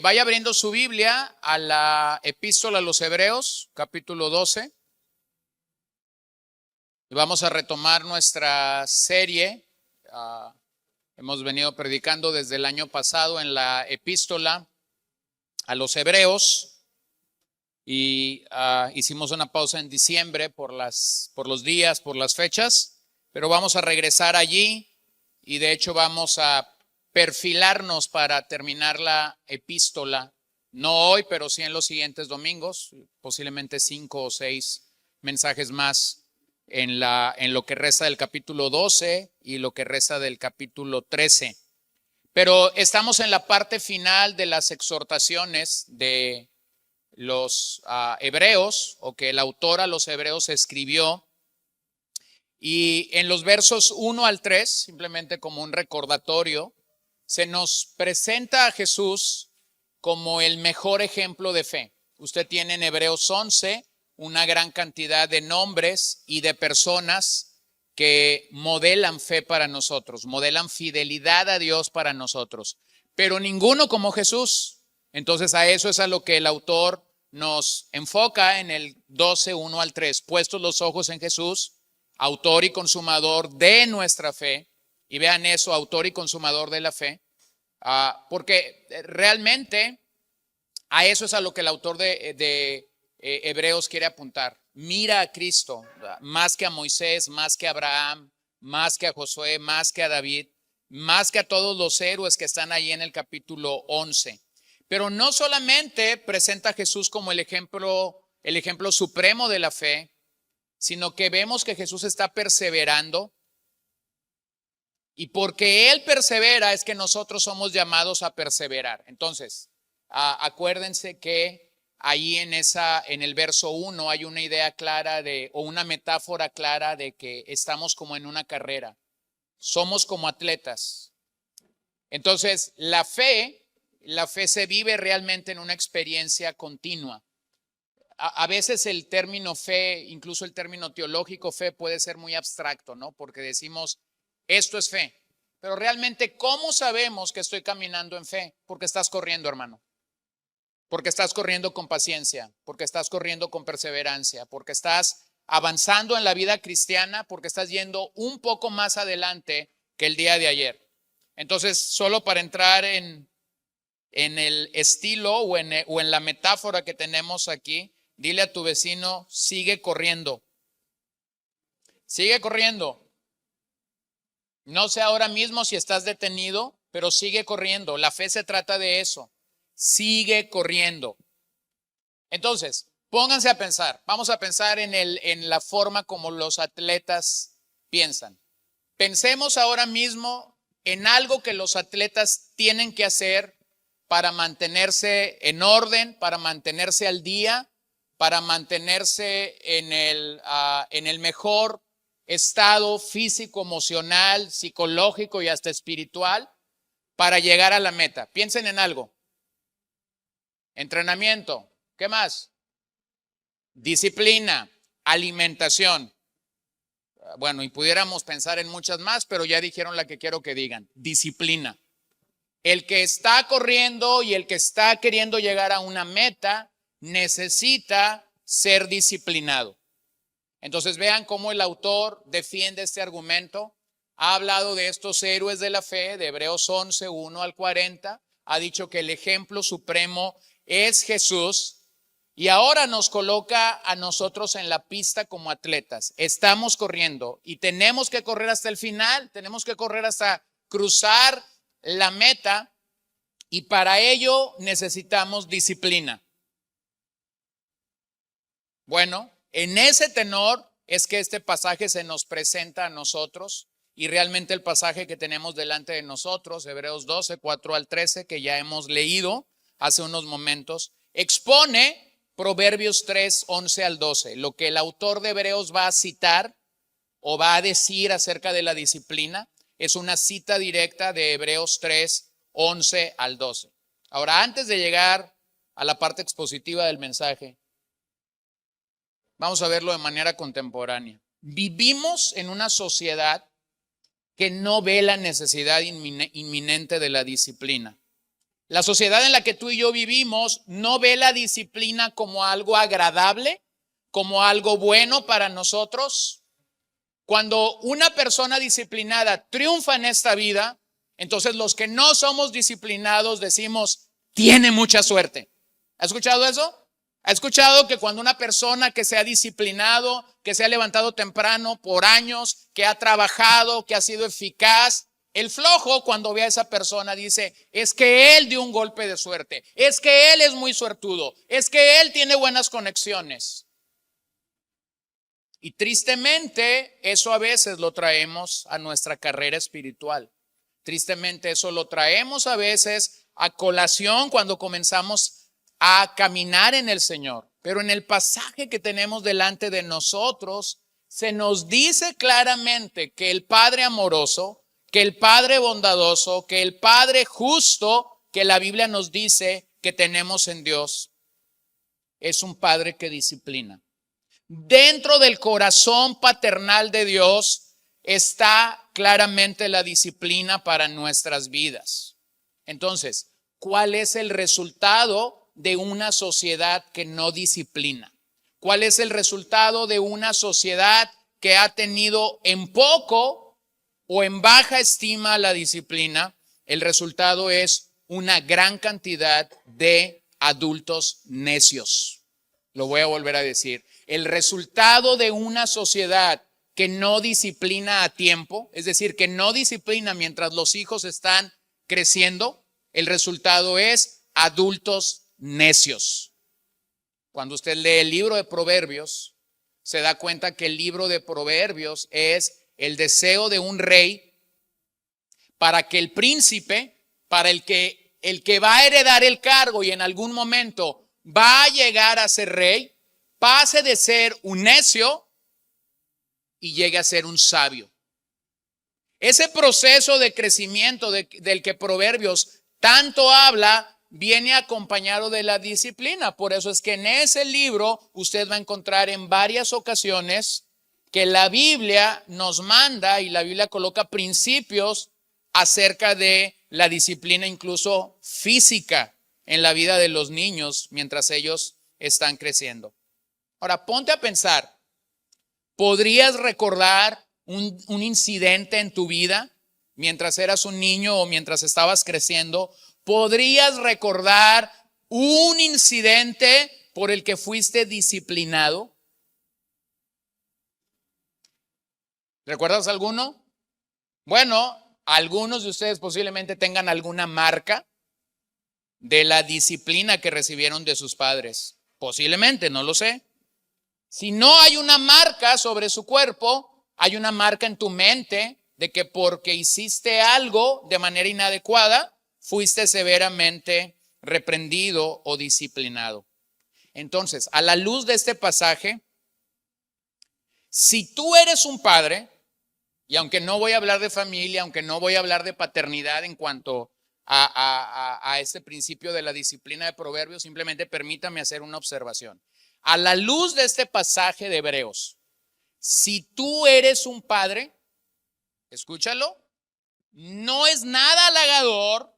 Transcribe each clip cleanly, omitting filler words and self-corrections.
Vaya abriendo su Biblia a la Epístola a los Hebreos, capítulo 12. Y vamos a retomar nuestra serie. Hemos venido predicando desde el año pasado en la Epístola a los Hebreos. Y hicimos una pausa en diciembre por los días, por las fechas. Pero vamos a regresar allí y de hecho vamos a perfilarnos para terminar la epístola, no hoy, pero sí en los siguientes domingos, posiblemente 5 o 6 mensajes más en lo que resta del capítulo 12 y lo que resta del capítulo 13. Pero estamos en la parte final de las exhortaciones de los hebreos, o que el autor a los hebreos escribió. Y en los versos 1 al 3, simplemente como un recordatorio, se nos presenta a Jesús como el mejor ejemplo de fe. Usted tiene en Hebreos 11 una gran cantidad de nombres y de personas que modelan fe para nosotros, modelan fidelidad a Dios para nosotros, pero ninguno como Jesús. Entonces a eso es a lo que el autor nos enfoca en el 12, 1 al 3. Puestos los ojos en Jesús, autor y consumador de nuestra fe. Y vean eso, autor y consumador de la fe, porque realmente a eso es a lo que el autor de Hebreos quiere apuntar. Mira a Cristo, más que a Moisés, más que a Abraham, más que a Josué, más que a David, más que a todos los héroes que están ahí en el capítulo 11. Pero no solamente presenta a Jesús como el ejemplo supremo de la fe, sino que vemos que Jesús está perseverando. Y porque Él persevera es que nosotros somos llamados a perseverar. Entonces, acuérdense que ahí en el verso 1 hay una idea clara o una metáfora clara de que estamos como en una carrera. Somos como atletas. Entonces, la fe se vive realmente en una experiencia continua. A veces el término fe, incluso el término teológico fe, puede ser muy abstracto, ¿no? Porque decimos, esto es fe. Pero realmente, ¿cómo sabemos que estoy caminando en fe? Porque estás corriendo, hermano. Porque estás corriendo con paciencia, porque estás corriendo con perseverancia, porque estás avanzando en la vida cristiana, porque estás yendo un poco más adelante que el día de ayer. Entonces, solo para entrar en el estilo o en la metáfora que tenemos aquí, dile a tu vecino, sigue corriendo. Sigue corriendo. No sé ahora mismo si estás detenido, pero sigue corriendo. La fe se trata de eso. Sigue corriendo. Entonces, pónganse a pensar. Vamos a pensar en la forma como los atletas piensan. Pensemos ahora mismo en algo que los atletas tienen que hacer para mantenerse en orden, para mantenerse al día, para mantenerse en el mejor estado físico, emocional, psicológico y hasta espiritual para llegar a la meta. Piensen en algo. Entrenamiento. ¿Qué más? Disciplina, alimentación. Bueno, y pudiéramos pensar en muchas más, pero ya dijeron la que quiero que digan. Disciplina. El que está corriendo y el que está queriendo llegar a una meta necesita ser disciplinado. Entonces vean cómo el autor defiende este argumento. Ha hablado de estos héroes de la fe, de Hebreos 11, 1 al 40. Ha dicho que el ejemplo supremo es Jesús. Y ahora nos coloca a nosotros en la pista como atletas. Estamos corriendo y tenemos que correr hasta el final. Tenemos que correr hasta cruzar la meta. Y para ello necesitamos disciplina. Bueno, en ese tenor es que este pasaje se nos presenta a nosotros y realmente el pasaje que tenemos delante de nosotros, Hebreos 12, 4 al 13, que ya hemos leído hace unos momentos, expone Proverbios 3, 11 al 12. Lo que el autor de Hebreos va a citar o va a decir acerca de la disciplina es una cita directa de Hebreos 3, 11 al 12. Ahora, antes de llegar a la parte expositiva del mensaje, vamos a verlo de manera contemporánea. Vivimos en una sociedad que no ve la necesidad inminente de la disciplina. La sociedad en la que tú y yo vivimos no ve la disciplina como algo agradable, como algo bueno para nosotros. Cuando una persona disciplinada triunfa en esta vida, entonces los que no somos disciplinados decimos, tiene mucha suerte. ¿Ha escuchado eso? ¿Ha escuchado que cuando una persona que se ha disciplinado, que se ha levantado temprano por años, que ha trabajado, que ha sido eficaz, el flojo cuando ve a esa persona dice, es que él dio un golpe de suerte, es que él es muy suertudo, es que él tiene buenas conexiones? Y tristemente eso a veces lo traemos a nuestra carrera espiritual. Tristemente eso lo traemos a veces a colación cuando comenzamos a caminar en el Señor. Pero en el pasaje que tenemos delante de nosotros, se nos dice claramente que el Padre amoroso, que el Padre bondadoso, que el Padre justo, que la Biblia nos dice que tenemos en Dios, es un Padre que disciplina. Dentro del corazón paternal de Dios está claramente la disciplina para nuestras vidas. Entonces, ¿cuál es el resultado de una sociedad que no disciplina? ¿Cuál es el resultado de una sociedad que ha tenido en poco o en baja estima la disciplina? El resultado es una gran cantidad de adultos necios. Lo voy a volver a decir. El resultado de una sociedad que no disciplina a tiempo, es decir, que no disciplina mientras los hijos están creciendo, el resultado es adultos necios. Cuando usted lee el libro de Proverbios, se da cuenta que el libro de Proverbios es el deseo de un rey para que el príncipe, para el que va a heredar el cargo y en algún momento va a llegar a ser rey, pase de ser un necio y llegue a ser un sabio. Ese proceso de crecimiento del que Proverbios tanto habla viene acompañado de la disciplina. Por eso es que en ese libro usted va a encontrar en varias ocasiones que la Biblia nos manda y la Biblia coloca principios acerca de la disciplina incluso física en la vida de los niños mientras ellos están creciendo. Ahora, ponte a pensar, ¿podrías recordar un incidente en tu vida mientras eras un niño o mientras estabas creciendo? ¿Podrías recordar un incidente por el que fuiste disciplinado? ¿Recuerdas alguno? Bueno, algunos de ustedes posiblemente tengan alguna marca de la disciplina que recibieron de sus padres. Posiblemente, no lo sé. Si no hay una marca sobre su cuerpo, hay una marca en tu mente de que porque hiciste algo de manera inadecuada, fuiste severamente reprendido o disciplinado. Entonces, a la luz de este pasaje, si tú eres un padre, y aunque no voy a hablar de familia, aunque no voy a hablar de paternidad en cuanto a este principio de la disciplina de Proverbios, simplemente permítame hacer una observación. A la luz de este pasaje de Hebreos, si tú eres un padre, escúchalo, no es nada halagador,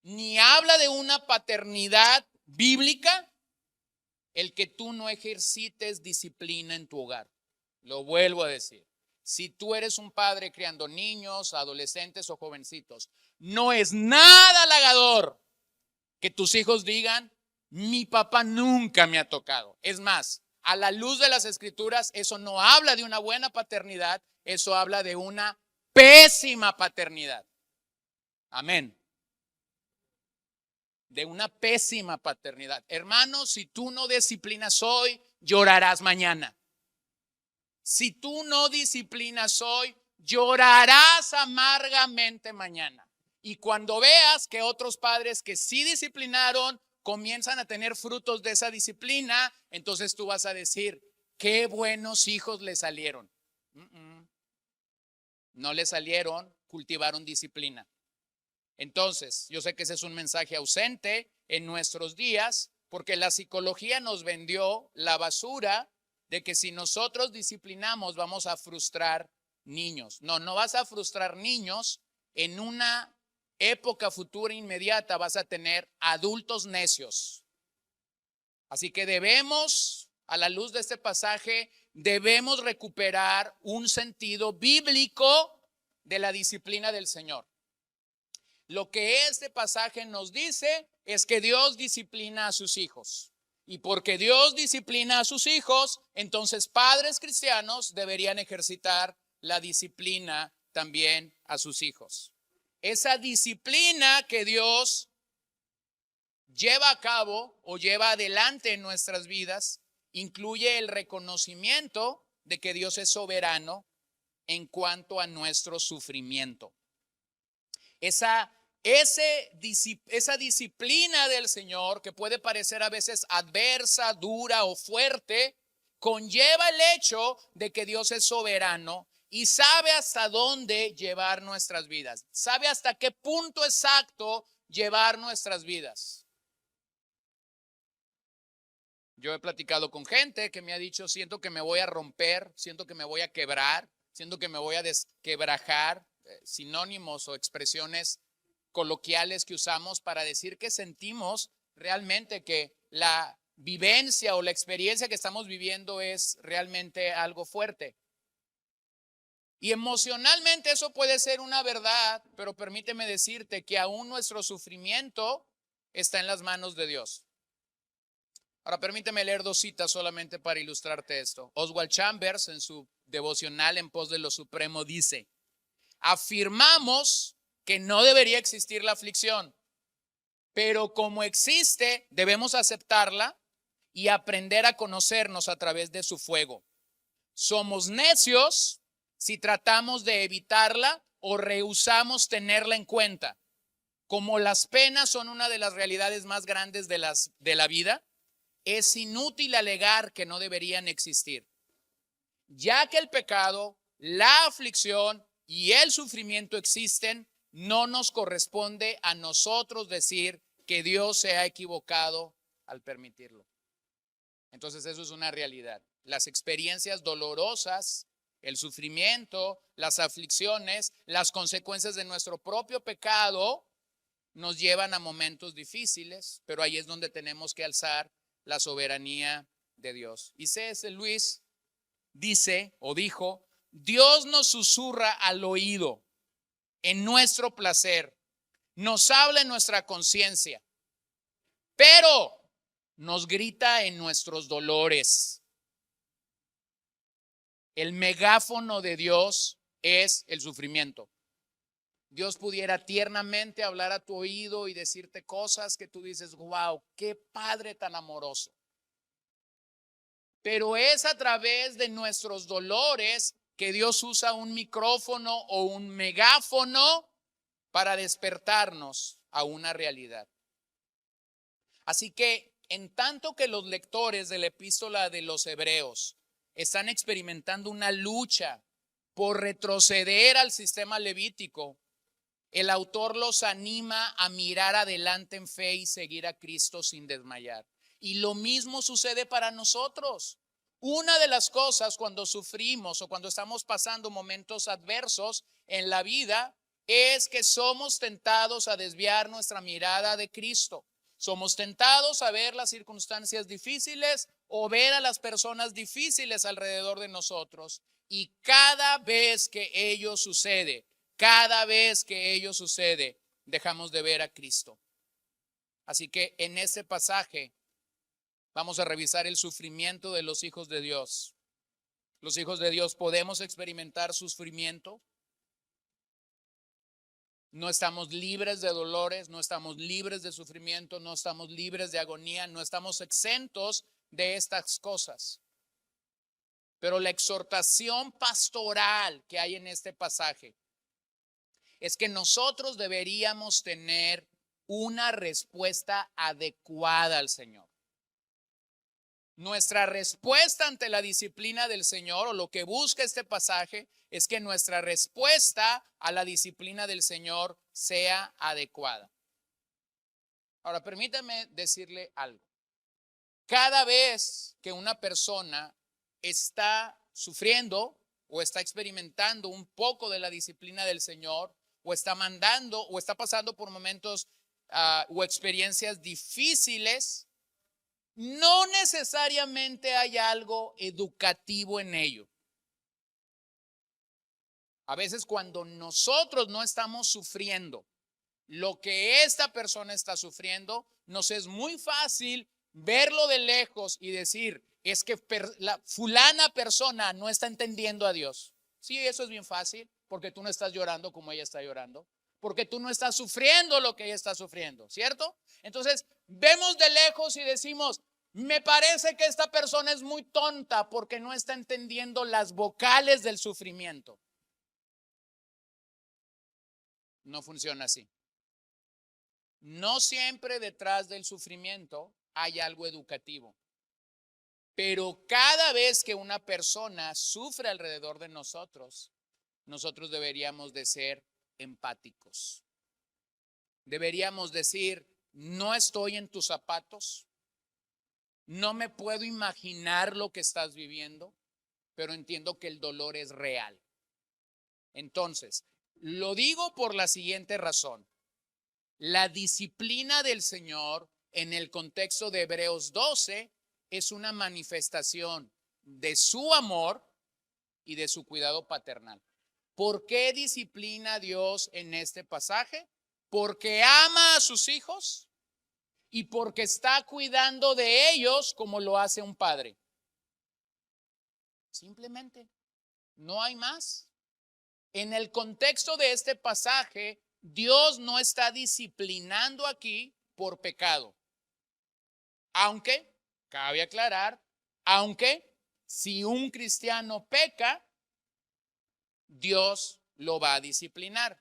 ni habla de una paternidad bíblica el que tú no ejercites disciplina en tu hogar. Lo vuelvo a decir. Si tú eres un padre criando niños, adolescentes o jovencitos, no es nada halagador que tus hijos digan, mi papá nunca me ha tocado. Es más, a la luz de las escrituras, eso no habla de una buena paternidad, eso habla de una pésima paternidad. Amén. De una pésima paternidad. Hermano, si tú no disciplinas hoy, llorarás mañana. Si tú no disciplinas hoy, llorarás amargamente mañana. Y cuando veas que otros padres que sí disciplinaron comienzan a tener frutos de esa disciplina, entonces tú vas a decir, qué buenos hijos le salieron. No le salieron, cultivaron disciplina. Entonces, yo sé que ese es un mensaje ausente en nuestros días, porque la psicología nos vendió la basura de que si nosotros disciplinamos vamos a frustrar niños. No vas a frustrar niños en una época futura inmediata vas a tener adultos necios. Así que debemos, a la luz de este pasaje, debemos recuperar un sentido bíblico de la disciplina del Señor. Lo que este pasaje nos dice es que Dios disciplina a sus hijos. Y porque Dios disciplina a sus hijos, entonces padres cristianos deberían ejercitar la disciplina también a sus hijos. Esa disciplina que Dios lleva a cabo o lleva adelante en nuestras vidas incluye el reconocimiento de que Dios es soberano en cuanto a nuestro sufrimiento. Esa disciplina del Señor, que puede parecer a veces adversa, dura o fuerte, conlleva el hecho de que Dios es soberano y sabe hasta dónde llevar nuestras vidas. Sabe hasta qué punto exacto llevar nuestras vidas. Yo he platicado con gente que me ha dicho, siento que me voy a romper, siento que me voy a quebrar, siento que me voy a desquebrajar, sinónimos o expresiones coloquiales que usamos para decir que sentimos realmente que la vivencia o la experiencia que estamos viviendo es realmente algo fuerte. Y emocionalmente eso puede ser una verdad, pero permíteme decirte que aún nuestro sufrimiento está en las manos de Dios. Ahora permíteme leer 2 citas solamente para ilustrarte esto. Oswald Chambers, en su devocional En pos de lo supremo, dice: afirmamos que no debería existir la aflicción, pero como existe, debemos aceptarla y aprender a conocernos a través de su fuego. Somos necios si tratamos de evitarla o rehusamos tenerla en cuenta. Como las penas son una de las realidades más grandes de la vida, es inútil alegar que no deberían existir, ya que el pecado, la aflicción y el sufrimiento existen. No nos corresponde a nosotros decir que Dios se ha equivocado al permitirlo. Entonces eso es una realidad. Las experiencias dolorosas, el sufrimiento, las aflicciones, las consecuencias de nuestro propio pecado nos llevan a momentos difíciles, pero ahí es donde tenemos que alzar la soberanía de Dios. Y C.S. Lewis dice o dijo: Dios nos susurra al oído en nuestro placer, nos habla en nuestra conciencia, pero nos grita en nuestros dolores. El megáfono de Dios es el sufrimiento. Dios pudiera tiernamente hablar a tu oído y decirte cosas que tú dices: wow, qué padre tan amoroso. Pero es a través de nuestros dolores que Dios usa un micrófono o un megáfono para despertarnos a una realidad. Así que en tanto que los lectores de la epístola de los Hebreos están experimentando una lucha por retroceder al sistema levítico, el autor los anima a mirar adelante en fe y seguir a Cristo sin desmayar. Y lo mismo sucede para nosotros. Una de las cosas cuando sufrimos o cuando estamos pasando momentos adversos en la vida es que somos tentados a desviar nuestra mirada de Cristo. Somos tentados a ver las circunstancias difíciles o ver a las personas difíciles alrededor de nosotros. Y cada vez que ello sucede, dejamos de ver a Cristo. Así que en este pasaje vamos a revisar el sufrimiento de los hijos de Dios. Los hijos de Dios podemos experimentar sufrimiento. No estamos libres de dolores, no estamos libres de sufrimiento, no estamos libres de agonía, no estamos exentos de estas cosas. Pero la exhortación pastoral que hay en este pasaje es que nosotros deberíamos tener una respuesta adecuada al Señor. Nuestra respuesta ante la disciplina del Señor, o lo que busca este pasaje, es que nuestra respuesta a la disciplina del Señor sea adecuada. Ahora, permítame decirle algo. Cada vez que una persona está sufriendo o está experimentando un poco de la disciplina del Señor, o está mandando o está pasando por momentos o experiencias difíciles, no necesariamente hay algo educativo en ello. A veces cuando nosotros no estamos sufriendo lo que esta persona está sufriendo, nos es muy fácil verlo de lejos y decir, es que la fulana persona no está entendiendo a Dios. Sí, eso es bien fácil, porque tú no estás llorando como ella está llorando, porque tú no estás sufriendo lo que ella está sufriendo, ¿cierto? Entonces, vemos de lejos y decimos, me parece que esta persona es muy tonta porque no está entendiendo las vocales del sufrimiento. No funciona así. No siempre detrás del sufrimiento hay algo educativo. Pero cada vez que una persona sufre alrededor de nosotros, nosotros deberíamos de ser empáticos. Deberíamos decir, no estoy en tus zapatos, no me puedo imaginar lo que estás viviendo, pero entiendo que el dolor es real. Entonces, lo digo por la siguiente razón. La disciplina del Señor en el contexto de Hebreos 12 es una manifestación de su amor y de su cuidado paternal. ¿Por qué disciplina a Dios en este pasaje? Porque ama a sus hijos y porque está cuidando de ellos como lo hace un padre. Simplemente, no hay más. En el contexto de este pasaje, Dios no está disciplinando aquí por pecado. Aunque, cabe aclarar, aunque si un cristiano peca, Dios lo va a disciplinar.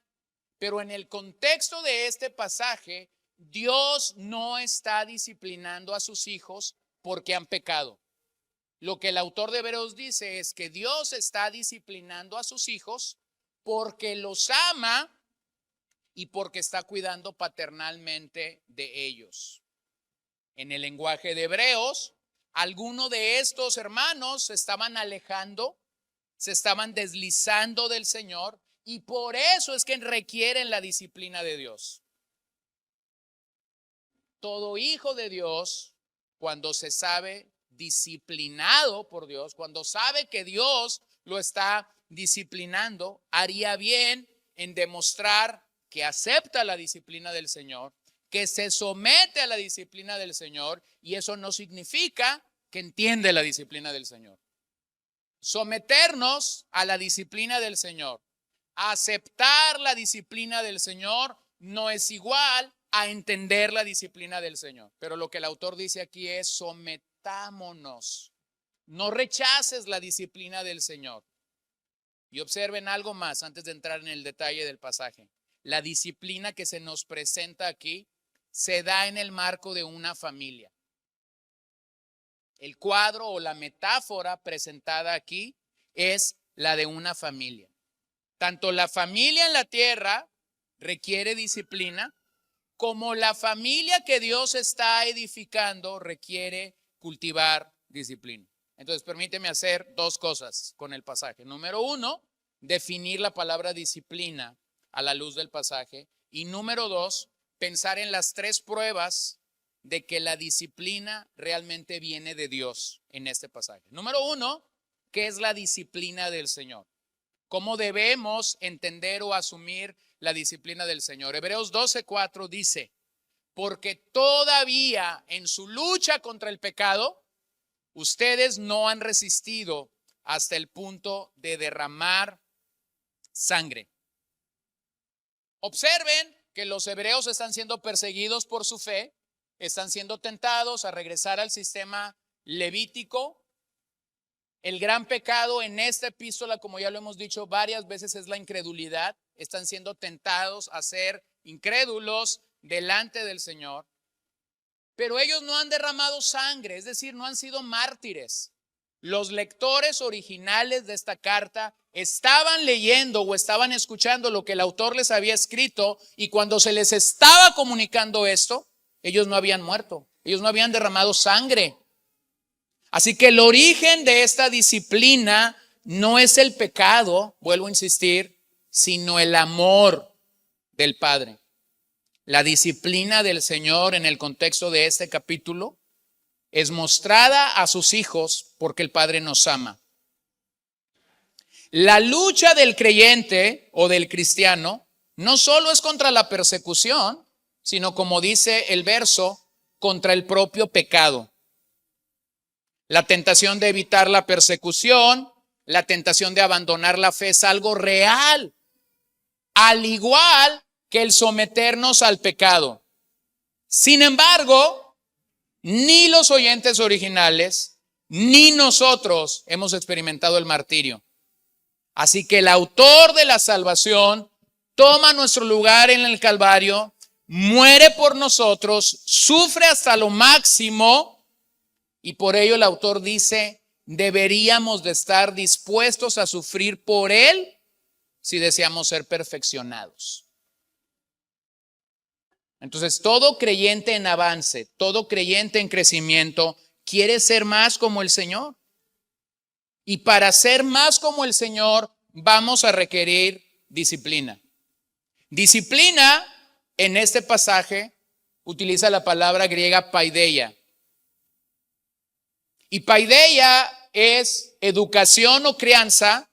Pero en el contexto de este pasaje, Dios no está disciplinando a sus hijos porque han pecado. Lo que el autor de Hebreos dice es que Dios está disciplinando a sus hijos porque los ama y porque está cuidando paternalmente de ellos. En el lenguaje de Hebreos, algunos de estos hermanos se estaban alejando, se estaban deslizando del Señor y por eso es que requieren la disciplina de Dios. Todo hijo de Dios, cuando se sabe disciplinado por Dios, cuando sabe que Dios lo está disciplinando, haría bien en demostrar que acepta la disciplina del Señor, que se somete a la disciplina del Señor, y eso no significa que entiende la disciplina del Señor. Someternos a la disciplina del Señor, aceptar la disciplina del Señor, no es igual a entender la disciplina del Señor. Pero lo que el autor dice aquí es sometámonos. No rechaces la disciplina del Señor. Y observen algo más antes de entrar en el detalle del pasaje. La disciplina que se nos presenta aquí se da en el marco de una familia. El cuadro o la metáfora presentada aquí es la de una familia. Tanto la familia en la tierra requiere disciplina, como la familia que Dios está edificando requiere cultivar disciplina. Entonces, permíteme hacer dos cosas con el pasaje. Número uno, definir la palabra disciplina a la luz del pasaje. Y número dos, pensar en las tres pruebas de que la disciplina realmente viene de Dios en este pasaje. Número uno, ¿qué es la disciplina del Señor? ¿Cómo debemos entender o asumir la disciplina del Señor? Hebreos 12:4 dice, porque todavía en su lucha contra el pecado, ustedes no han resistido hasta el punto de derramar sangre. Observen que los hebreos están siendo perseguidos por su fe, están siendo tentados a regresar al sistema levítico. El gran pecado en esta epístola, como ya lo hemos dicho varias veces, es la incredulidad. Están siendo tentados a ser incrédulos delante del Señor. Pero ellos no han derramado sangre, es decir, no han sido mártires. Los lectores originales de esta carta estaban leyendo o estaban escuchando lo que el autor les había escrito, y cuando se les estaba comunicando esto, ellos no habían muerto, ellos no habían derramado sangre. Así que el origen de esta disciplina no es el pecado, vuelvo a insistir, sino el amor. del Padre. La disciplina del Señor en el contexto de este capítulo es mostrada a sus hijos porque el Padre nos ama. La lucha del creyente o del cristiano no solo es contra la persecución, sino, como dice el verso, contra el propio pecado. La tentación de evitar la persecución, la tentación de abandonar la fe es algo real, al igual que el someternos al pecado. Sin embargo, ni los oyentes originales, ni nosotros hemos experimentado el martirio. Así que el autor de la salvación toma nuestro lugar en el Calvario, muere por nosotros, sufre hasta lo máximo, y por ello el autor dice, deberíamos de estar dispuestos a sufrir por él si deseamos ser perfeccionados. Entonces, todo creyente en avance, todo creyente en crecimiento, quiere ser más como el Señor. Y para ser más como el Señor, vamos a requerir disciplina. Disciplina, en este pasaje, utiliza la palabra griega paideia. Y paideia es educación o crianza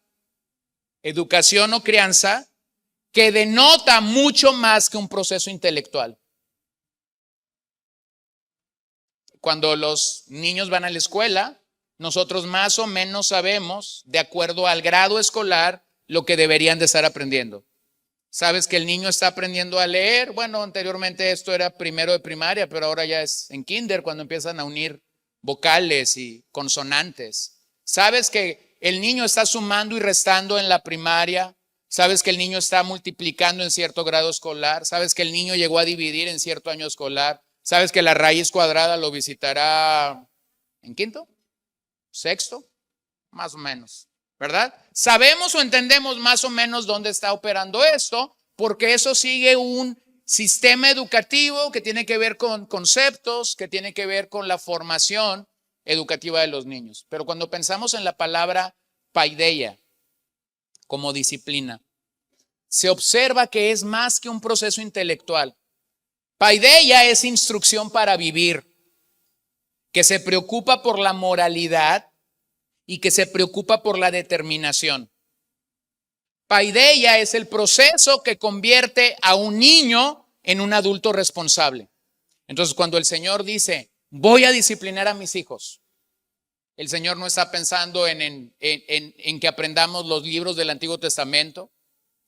que denota mucho más que un proceso intelectual. Cuando los niños van a la escuela, nosotros más o menos sabemos, de acuerdo al grado escolar, lo que deberían de estar aprendiendo. ¿Sabes que el niño está aprendiendo a leer? Bueno, anteriormente esto era primero de primaria, pero ahora ya es en kinder cuando empiezan a unir vocales y consonantes. ¿Sabes que el niño está sumando y restando en la primaria? ¿Sabes que el niño está multiplicando en cierto grado escolar? ¿Sabes que el niño llegó a dividir en cierto año escolar? ¿Sabes que la raíz cuadrada lo visitará en quinto? ¿Sexto? Más o menos, ¿verdad? Sabemos o entendemos más o menos dónde está operando esto, porque eso sigue un sistema educativo que tiene que ver con conceptos, que tiene que ver con la formación educativa de los niños. Pero cuando pensamos en la palabra paideia como disciplina, se observa que es más que un proceso intelectual. Paideia es instrucción para vivir, que se preocupa por la moralidad y que se preocupa por la determinación. Paideia es el proceso que convierte a un niño en un adulto responsable. Entonces, cuando el Señor dice, voy a disciplinar a mis hijos, el Señor no está pensando en que aprendamos los libros del Antiguo Testamento,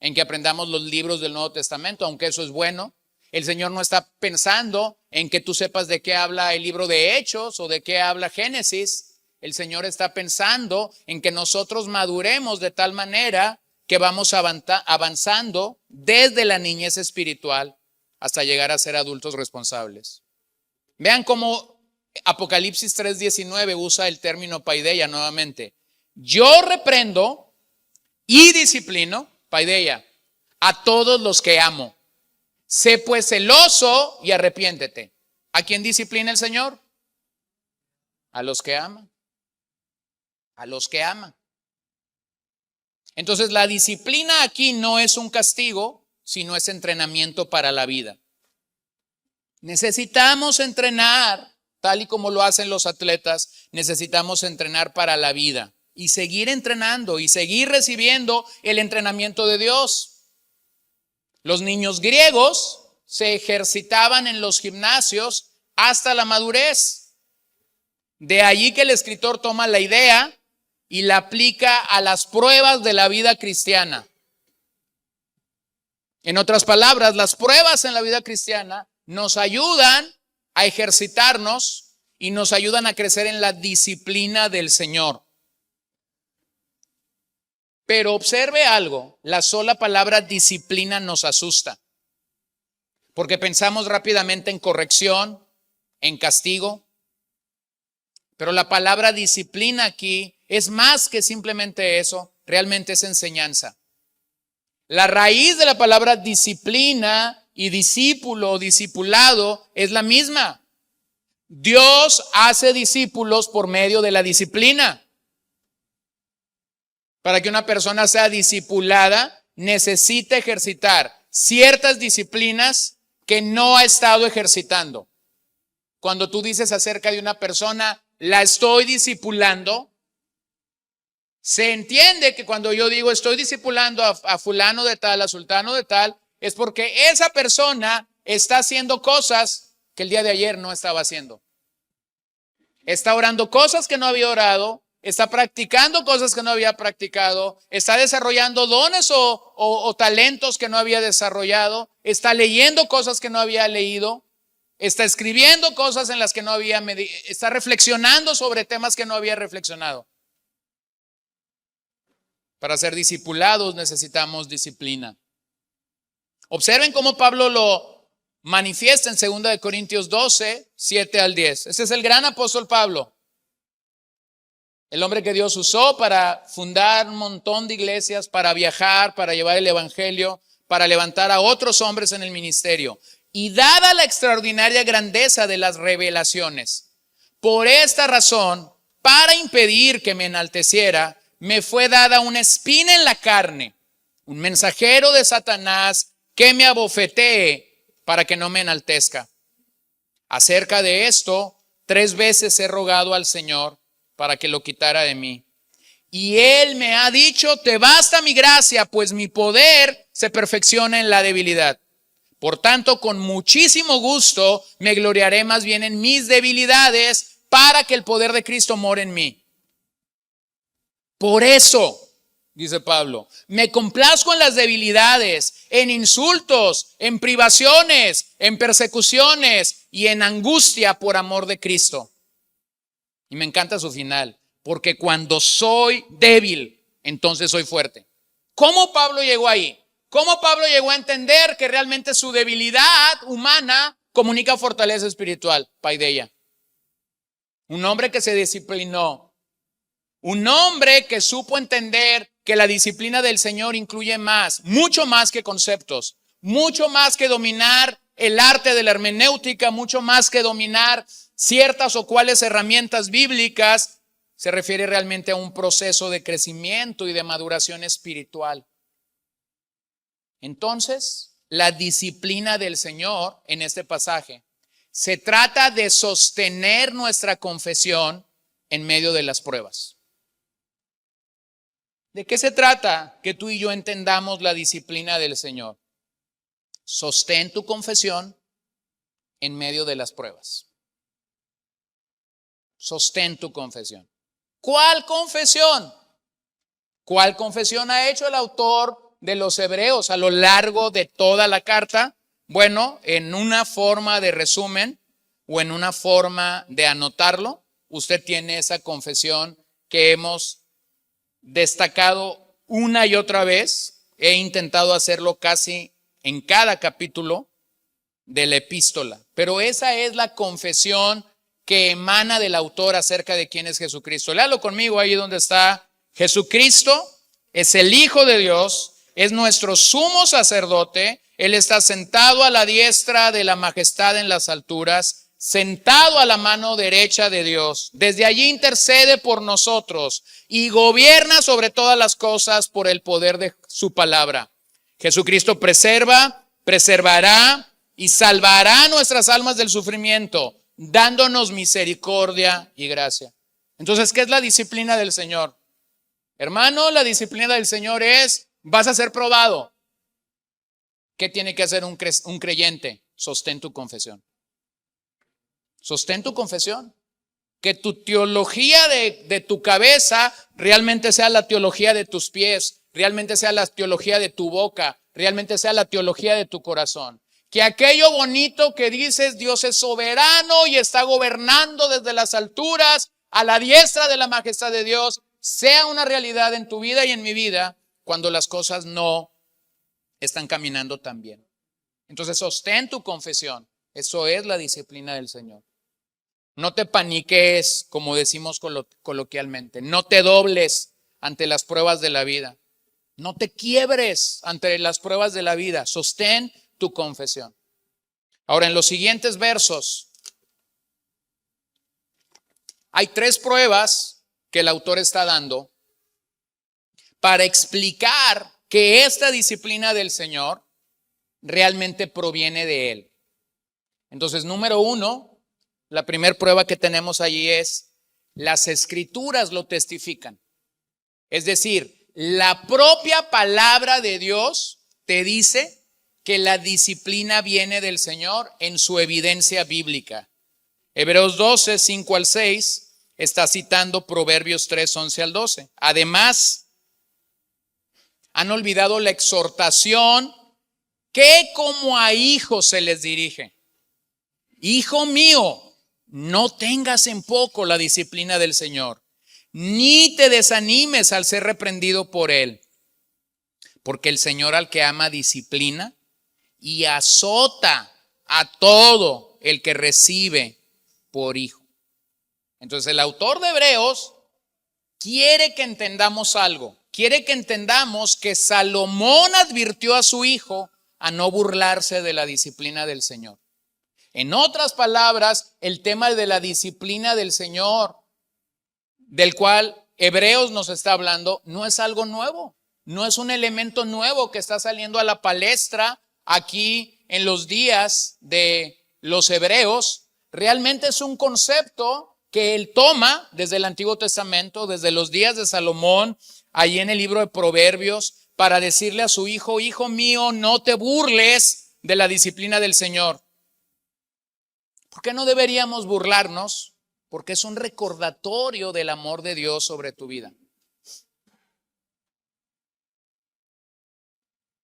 en que aprendamos los libros del Nuevo Testamento, aunque eso es bueno. El Señor no está pensando en que tú sepas de qué habla el libro de Hechos o de qué habla Génesis. El Señor está pensando en que nosotros maduremos de tal manera que vamos avanzando desde la niñez espiritual hasta llegar a ser adultos responsables. Vean cómo Apocalipsis 3:19 usa el término paideia nuevamente. Yo reprendo y disciplino, paideia, a todos los que amo. Sé pues celoso y arrepiéntete. ¿A quién disciplina el Señor? A los que aman. A los que aman. Entonces la disciplina aquí no es un castigo, sino es entrenamiento para la vida. Necesitamos entrenar, tal y como lo hacen los atletas, necesitamos entrenar para la vida y seguir entrenando y seguir recibiendo el entrenamiento de Dios. Los niños griegos se ejercitaban en los gimnasios hasta la madurez. De allí que el escritor toma la idea y la aplica a las pruebas de la vida cristiana. En otras palabras, las pruebas en la vida cristiana nos ayudan a ejercitarnos y nos ayudan a crecer en la disciplina del Señor. Pero observe algo, la sola palabra disciplina nos asusta, porque pensamos rápidamente en corrección, en castigo, pero la palabra disciplina aquí es más que simplemente eso, realmente es enseñanza. La raíz de la palabra disciplina y discípulo o discipulado es la misma. Dios hace discípulos por medio de la disciplina. Para que una persona sea discipulada, necesita ejercitar ciertas disciplinas que no ha estado ejercitando. Cuando tú dices acerca de una persona, la estoy discipulando, se entiende que cuando yo digo estoy discipulando a fulano de tal, a sultano de tal, es porque esa persona está haciendo cosas que el día de ayer no estaba haciendo. Está orando cosas que no había orado, está practicando cosas que no había practicado, está desarrollando dones o talentos que no había desarrollado, está leyendo cosas que no había leído, está escribiendo cosas en las que no había, está reflexionando sobre temas que no había reflexionado. Para ser discipulados necesitamos disciplina. Observen cómo Pablo lo manifiesta en 2 Corintios 12, 7 al 10. Ese es el gran apóstol Pablo. El hombre que Dios usó para fundar un montón de iglesias, para viajar, para llevar el evangelio, para levantar a otros hombres en el ministerio. Y dada la extraordinaria grandeza de las revelaciones, por esta razón, para impedir que me enalteciera, me fue dada una espina en la carne, un mensajero de Satanás que me abofetee para que no me enaltezca. Acerca de esto, 3 veces he rogado al Señor para que lo quitara de mí. Y Él me ha dicho, te basta mi gracia, pues mi poder se perfecciona en la debilidad. Por tanto, con muchísimo gusto me gloriaré más bien en mis debilidades para que el poder de Cristo more en mí. Por eso, dice Pablo, me complazco en las debilidades, en insultos, en privaciones, en persecuciones y en angustia por amor de Cristo. Y me encanta su final, porque cuando soy débil, entonces soy fuerte. ¿Cómo Pablo llegó ahí? ¿Cómo Pablo llegó a entender que realmente su debilidad humana comunica fortaleza espiritual? Paideia. Un hombre que se disciplinó. Un hombre que supo entender que la disciplina del Señor incluye más, mucho más que conceptos, mucho más que dominar el arte de la hermenéutica, mucho más que dominar ciertas o cuales herramientas bíblicas. Se refiere realmente a un proceso de crecimiento y de maduración espiritual. Entonces, la disciplina del Señor en este pasaje se trata de sostener nuestra confesión en medio de las pruebas. ¿De qué se trata que tú y yo entendamos la disciplina del Señor? Sostén tu confesión en medio de las pruebas. Sostén tu confesión. ¿Cuál confesión? ¿Cuál confesión ha hecho el autor de los Hebreos a lo largo de toda la carta? Bueno, en una forma de resumen o en una forma de anotarlo, usted tiene esa confesión que hemos destacado una y otra vez. He intentado hacerlo casi en cada capítulo de la epístola, pero esa es la confesión que emana del autor acerca de quién es Jesucristo. Léalo conmigo ahí donde está. Jesucristo es el Hijo de Dios, es nuestro sumo sacerdote. Él está sentado a la diestra de la majestad en las alturas, sentado a la mano derecha de Dios. Desde allí intercede por nosotros y gobierna sobre todas las cosas por el poder de su palabra. Jesucristo preserva, preservará y salvará nuestras almas del sufrimiento, dándonos misericordia y gracia. Entonces, ¿qué es la disciplina del Señor? Hermano, la disciplina del Señor es, vas a ser probado. ¿Qué tiene que hacer un creyente? Sostén tu confesión. Sostén tu confesión. Que tu teología de tu cabeza realmente sea la teología de tus pies, realmente sea la teología de tu boca, realmente sea la teología de tu corazón. Que aquello bonito que dices, Dios es soberano y está gobernando desde las alturas a la diestra de la majestad de Dios, sea una realidad en tu vida y en mi vida cuando las cosas no están caminando tan bien. Entonces sostén tu confesión. Eso es la disciplina del Señor. No te paniques, como decimos coloquialmente. No te dobles ante las pruebas de la vida. No te quiebres ante las pruebas de la vida. Sostén tu confesión. Ahora, en los siguientes versos hay 3 pruebas que el autor está dando para explicar que esta disciplina del Señor realmente proviene de Él. Entonces, número uno, la primera prueba que tenemos allí es: las Escrituras lo testifican. Es decir, la propia palabra de Dios te dice que la disciplina viene del Señor en su evidencia bíblica. Hebreos 12, 5 al 6 está citando Proverbios 3, 11 al 12. Además, han olvidado la exhortación que como a hijos se les dirige. Hijo mío, no tengas en poco la disciplina del Señor, ni te desanimes al ser reprendido por Él. Porque el Señor al que ama disciplina y azota a todo el que recibe por hijo. Entonces el autor de Hebreos quiere que entendamos algo. Quiere que entendamos que Salomón advirtió a su hijo a no burlarse de la disciplina del Señor. En otras palabras, el tema de la disciplina del Señor, del cual Hebreos nos está hablando, no es algo nuevo. No es un elemento nuevo que está saliendo a la palestra aquí en los días de los hebreos. Realmente es un concepto que él toma desde el Antiguo Testamento, desde los días de Salomón, ahí en el libro de Proverbios, para decirle a su hijo: hijo mío, no te burles de la disciplina del Señor. ¿Por qué no deberíamos burlarnos? Porque es un recordatorio del amor de Dios sobre tu vida.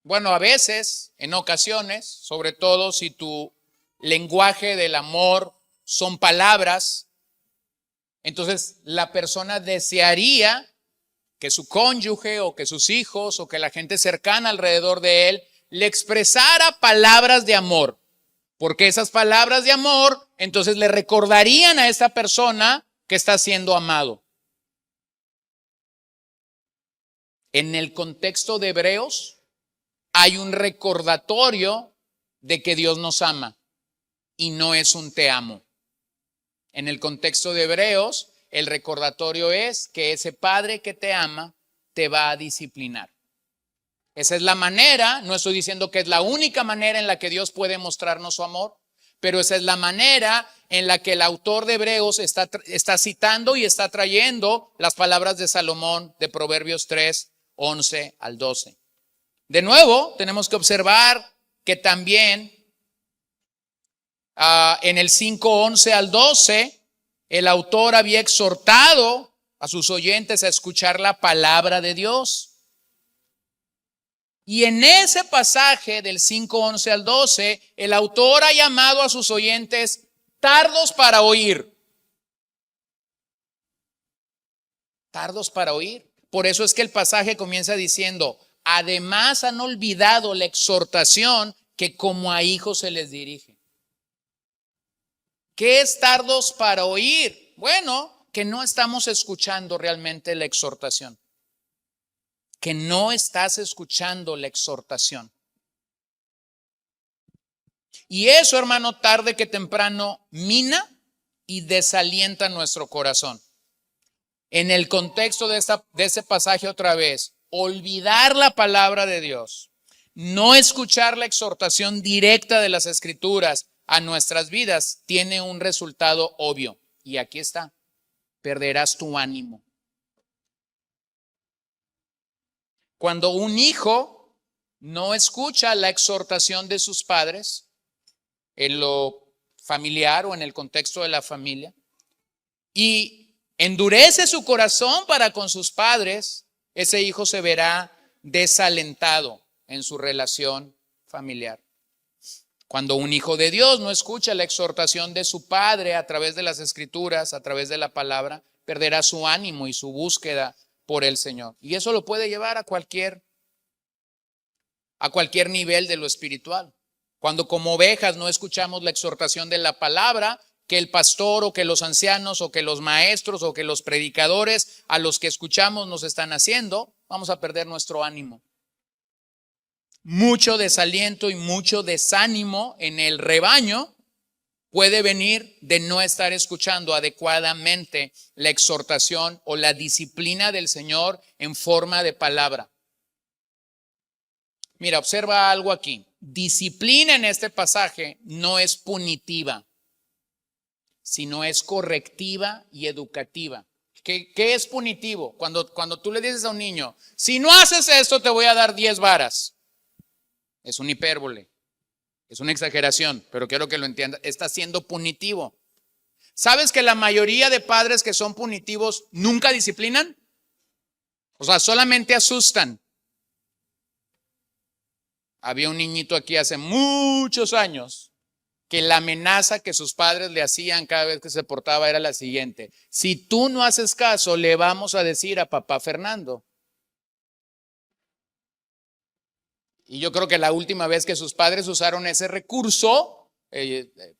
Bueno, a veces, en ocasiones, sobre todo si tu lenguaje del amor son palabras, entonces la persona desearía que su cónyuge o que sus hijos o que la gente cercana alrededor de él le expresara palabras de amor, porque esas palabras de amor entonces le recordarían a esta persona que está siendo amado. En el contexto de Hebreos hay un recordatorio de que Dios nos ama y no es un te amo. En el contexto de Hebreos, el recordatorio es que ese padre que te ama te va a disciplinar. Esa es la manera, no estoy diciendo que es la única manera en la que Dios puede mostrarnos su amor, pero esa es la manera en la que el autor de Hebreos está citando y está trayendo las palabras de Salomón de Proverbios 3, 11 al 12. De nuevo, tenemos que observar que también en el 5, 11 al 12, el autor había exhortado a sus oyentes a escuchar la palabra de Dios. Y en ese pasaje del 5, 11 al 12, el autor ha llamado a sus oyentes tardos para oír. Tardos para oír. Por eso es que el pasaje comienza diciendo: además han olvidado la exhortación que como a hijos se les dirige. ¿Qué es tardos para oír? Bueno, que no estamos escuchando realmente la exhortación. Que no estás escuchando la exhortación. Y eso, hermano, tarde que temprano mina y desalienta nuestro corazón. En el contexto de ese pasaje otra vez, olvidar la palabra de Dios, no escuchar la exhortación directa de las Escrituras a nuestras vidas, tiene un resultado obvio. Y aquí está: perderás tu ánimo. Cuando un hijo no escucha la exhortación de sus padres, en lo familiar o en el contexto de la familia, y endurece su corazón para con sus padres, ese hijo se verá desalentado en su relación familiar. Cuando un hijo de Dios no escucha la exhortación de su padre a través de las Escrituras, a través de la palabra, perderá su ánimo y su búsqueda por el Señor. Y eso lo puede llevar a cualquier nivel de lo espiritual. Cuando como ovejas no escuchamos la exhortación de la palabra, que el pastor o que los ancianos o que los maestros o que los predicadores a los que escuchamos nos están haciendo, vamos a perder nuestro ánimo. Mucho desaliento y mucho desánimo en el rebaño puede venir de no estar escuchando adecuadamente la exhortación o la disciplina del Señor en forma de palabra. Mira, observa algo aquí. disciplina en este pasaje no es punitiva, sino es correctiva y educativa. ¿Qué es punitivo? Cuando tú le dices a un niño, si no haces esto te voy a dar 10 varas. Es una hipérbole, es una exageración, pero quiero que lo entiendas. Está siendo punitivo. ¿Sabes que la mayoría de padres que son punitivos nunca disciplinan? O sea, solamente asustan. Había un niñito aquí hace muchos años que la amenaza que sus padres le hacían cada vez que se portaba era la siguiente: si tú no haces caso, le vamos a decir a papá Fernando. Y yo creo que la última vez que sus padres usaron ese recurso,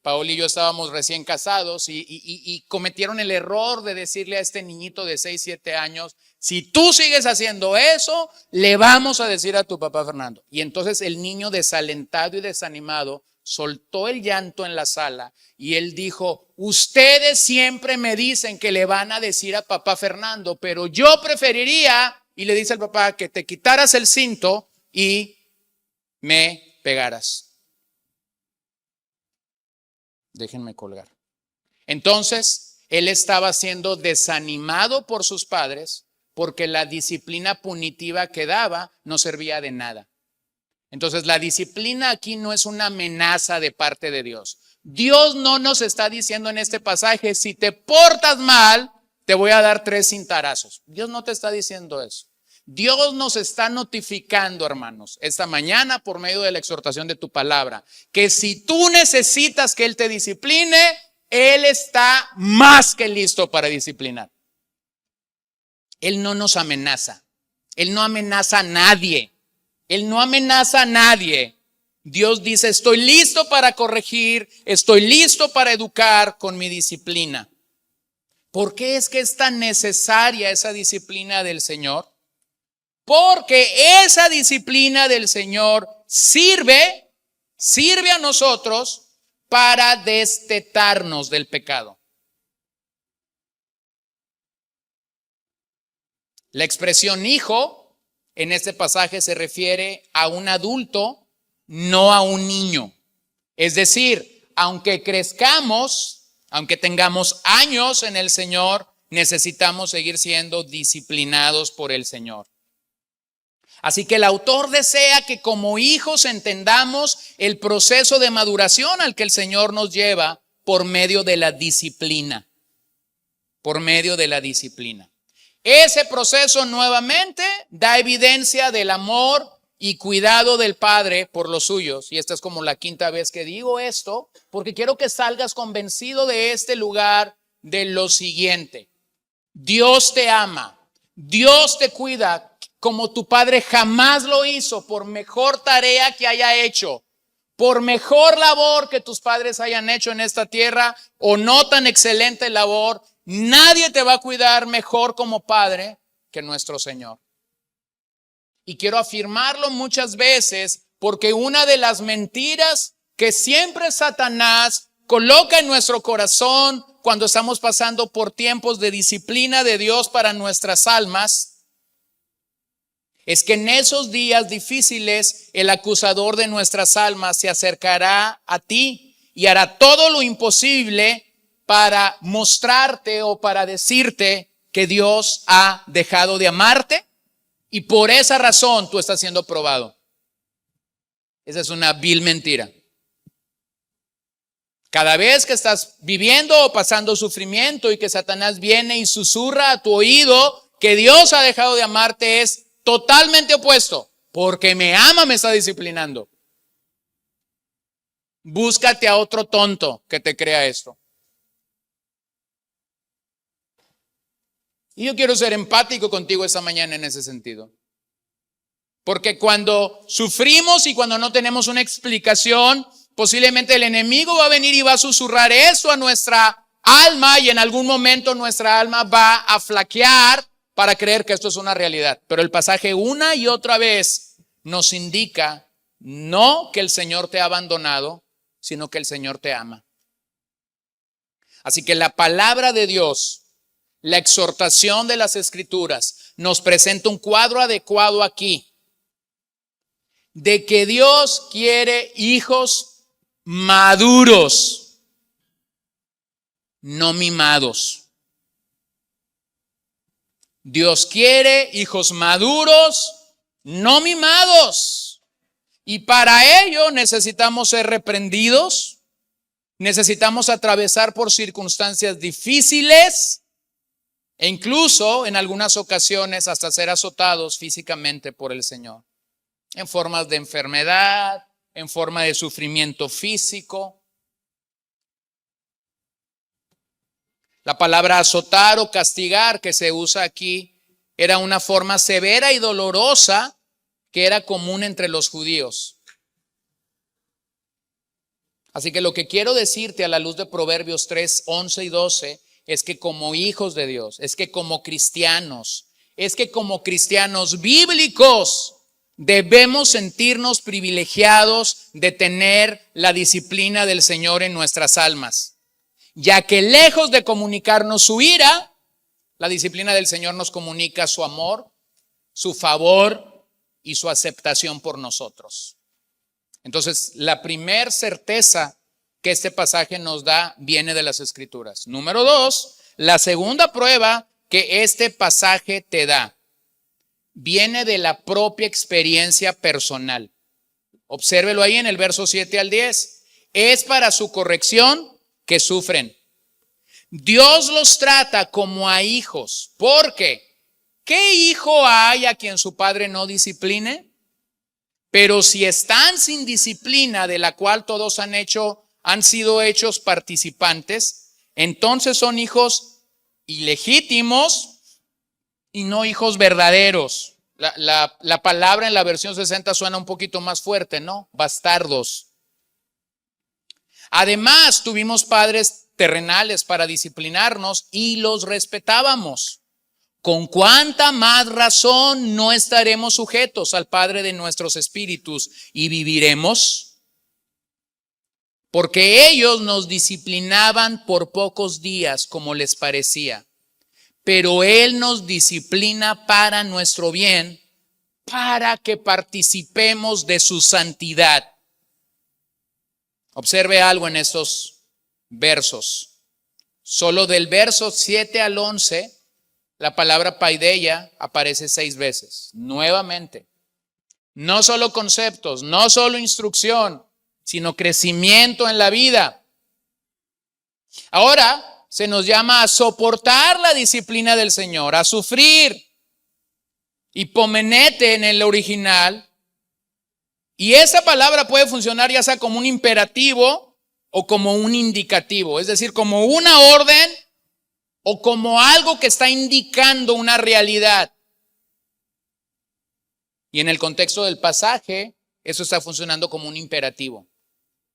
Paola y yo estábamos recién casados y cometieron el error de decirle a este niñito de 6, 7 años, si tú sigues haciendo eso, le vamos a decir a tu papá Fernando. Y entonces el niño, desalentado y desanimado, soltó el llanto en la sala y él dijo: ustedes siempre me dicen que le van a decir a papá Fernando, pero yo preferiría, y le dice al papá, que te quitaras el cinto y me pegaras. Déjenme colgar. Entonces, él estaba siendo desanimado por sus padres porque la disciplina punitiva que daba no servía de nada. Entonces, la disciplina aquí no es una amenaza de parte de Dios. Dios no nos está diciendo en este pasaje, si te portas mal, te voy a dar 3 cintarazos. Dios no te está diciendo eso. Dios nos está notificando, hermanos, esta mañana por medio de la exhortación de tu palabra, que si tú necesitas que Él te discipline, Él está más que listo para disciplinar. Él no nos amenaza. Él no amenaza a nadie. Él no amenaza a nadie. Dios dice: estoy listo para corregir, estoy listo para educar con mi disciplina. ¿Por qué es que es tan necesaria esa disciplina del Señor? Porque esa disciplina del Señor sirve a nosotros para destetarnos del pecado. La expresión hijo en este pasaje se refiere a un adulto, no a un niño. Es decir, aunque crezcamos, aunque tengamos años en el Señor, necesitamos seguir siendo disciplinados por el Señor. Así que el autor desea que como hijos entendamos el proceso de maduración al que el Señor nos lleva por medio de la disciplina. Por medio de la disciplina. Ese proceso nuevamente da evidencia del amor y cuidado del Padre por los suyos. Y esta es como la 5ª vez que digo esto, porque quiero que salgas convencido de este lugar de lo siguiente: Dios te ama, Dios te cuida como tu padre jamás lo hizo, por mejor tarea que haya hecho, por mejor labor que tus padres hayan hecho en esta tierra o no tan excelente labor. Nadie te va a cuidar mejor como padre que nuestro Señor. Y quiero afirmarlo muchas veces porque una de las mentiras que siempre Satanás coloca en nuestro corazón cuando estamos pasando por tiempos de disciplina de Dios para nuestras almas es que en esos días difíciles el acusador de nuestras almas se acercará a ti y hará todo lo imposible para mostrarte o para decirte que Dios ha dejado de amarte y por esa razón tú estás siendo probado. Esa es una vil mentira. Cada vez que estás viviendo o pasando sufrimiento y que Satanás viene y susurra a tu oído que Dios ha dejado de amarte, es totalmente opuesto. Porque me ama, me está disciplinando. Búscate a otro tonto que te crea esto. Y yo quiero ser empático contigo esta mañana en ese sentido. Porque cuando sufrimos y cuando no tenemos una explicación, posiblemente el enemigo va a venir y va a susurrar eso a nuestra alma y en algún momento nuestra alma va a flaquear para creer que esto es una realidad. Pero el pasaje una y otra vez nos indica no que el Señor te ha abandonado, sino que el Señor te ama. Así que la palabra de Dios, la exhortación de las Escrituras, nos presenta un cuadro adecuado aquí. de que Dios quiere hijos maduros, no mimados. Dios quiere hijos maduros, no mimados. Y para ello necesitamos ser reprendidos, necesitamos atravesar por circunstancias difíciles e incluso en algunas ocasiones hasta ser azotados físicamente por el Señor, en formas de enfermedad, en forma de sufrimiento físico. La palabra azotar o castigar que se usa aquí era una forma severa y dolorosa que era común entre los judíos. Así que lo que quiero decirte a la luz de Proverbios 3, 11 y 12 es que como hijos de Dios, es que como cristianos bíblicos debemos sentirnos privilegiados de tener la disciplina del Señor en nuestras almas, ya que lejos de comunicarnos su ira, la disciplina del Señor nos comunica su amor, su favor y su aceptación por nosotros. Entonces, la primer certeza que este pasaje nos da viene de las Escrituras. Número 2, la segunda prueba que este pasaje te da viene de la propia experiencia personal. Obsérvelo ahí en el verso 7 al 10. Es para su corrección que sufren. Dios los trata como a hijos. ¿Por qué? ¿Qué hijo hay a quien su padre no discipline? Pero si están sin disciplina, de la cual todos han sido hechos participantes, entonces son hijos ilegítimos y no hijos verdaderos. La palabra en la versión 60 suena un poquito más fuerte, ¿no? Bastardos. Además, tuvimos padres terrenales para disciplinarnos y los respetábamos. ¿Con cuánta más razón no estaremos sujetos al Padre de nuestros espíritus y viviremos? Porque ellos nos disciplinaban por pocos días como les parecía, pero Él nos disciplina para nuestro bien, para que participemos de su santidad. Observe algo en estos versos. Solo del verso 7 al 11, la palabra paideia aparece 6 veces, nuevamente. No solo conceptos, no solo instrucción, sino crecimiento en la vida. Ahora se nos llama a soportar la disciplina del Señor, a sufrir. Hipomenete en el original. Y esa palabra puede funcionar ya sea como un imperativo o como un indicativo, es decir, como una orden o como algo que está indicando una realidad. Y en el contexto del pasaje, eso está funcionando como un imperativo.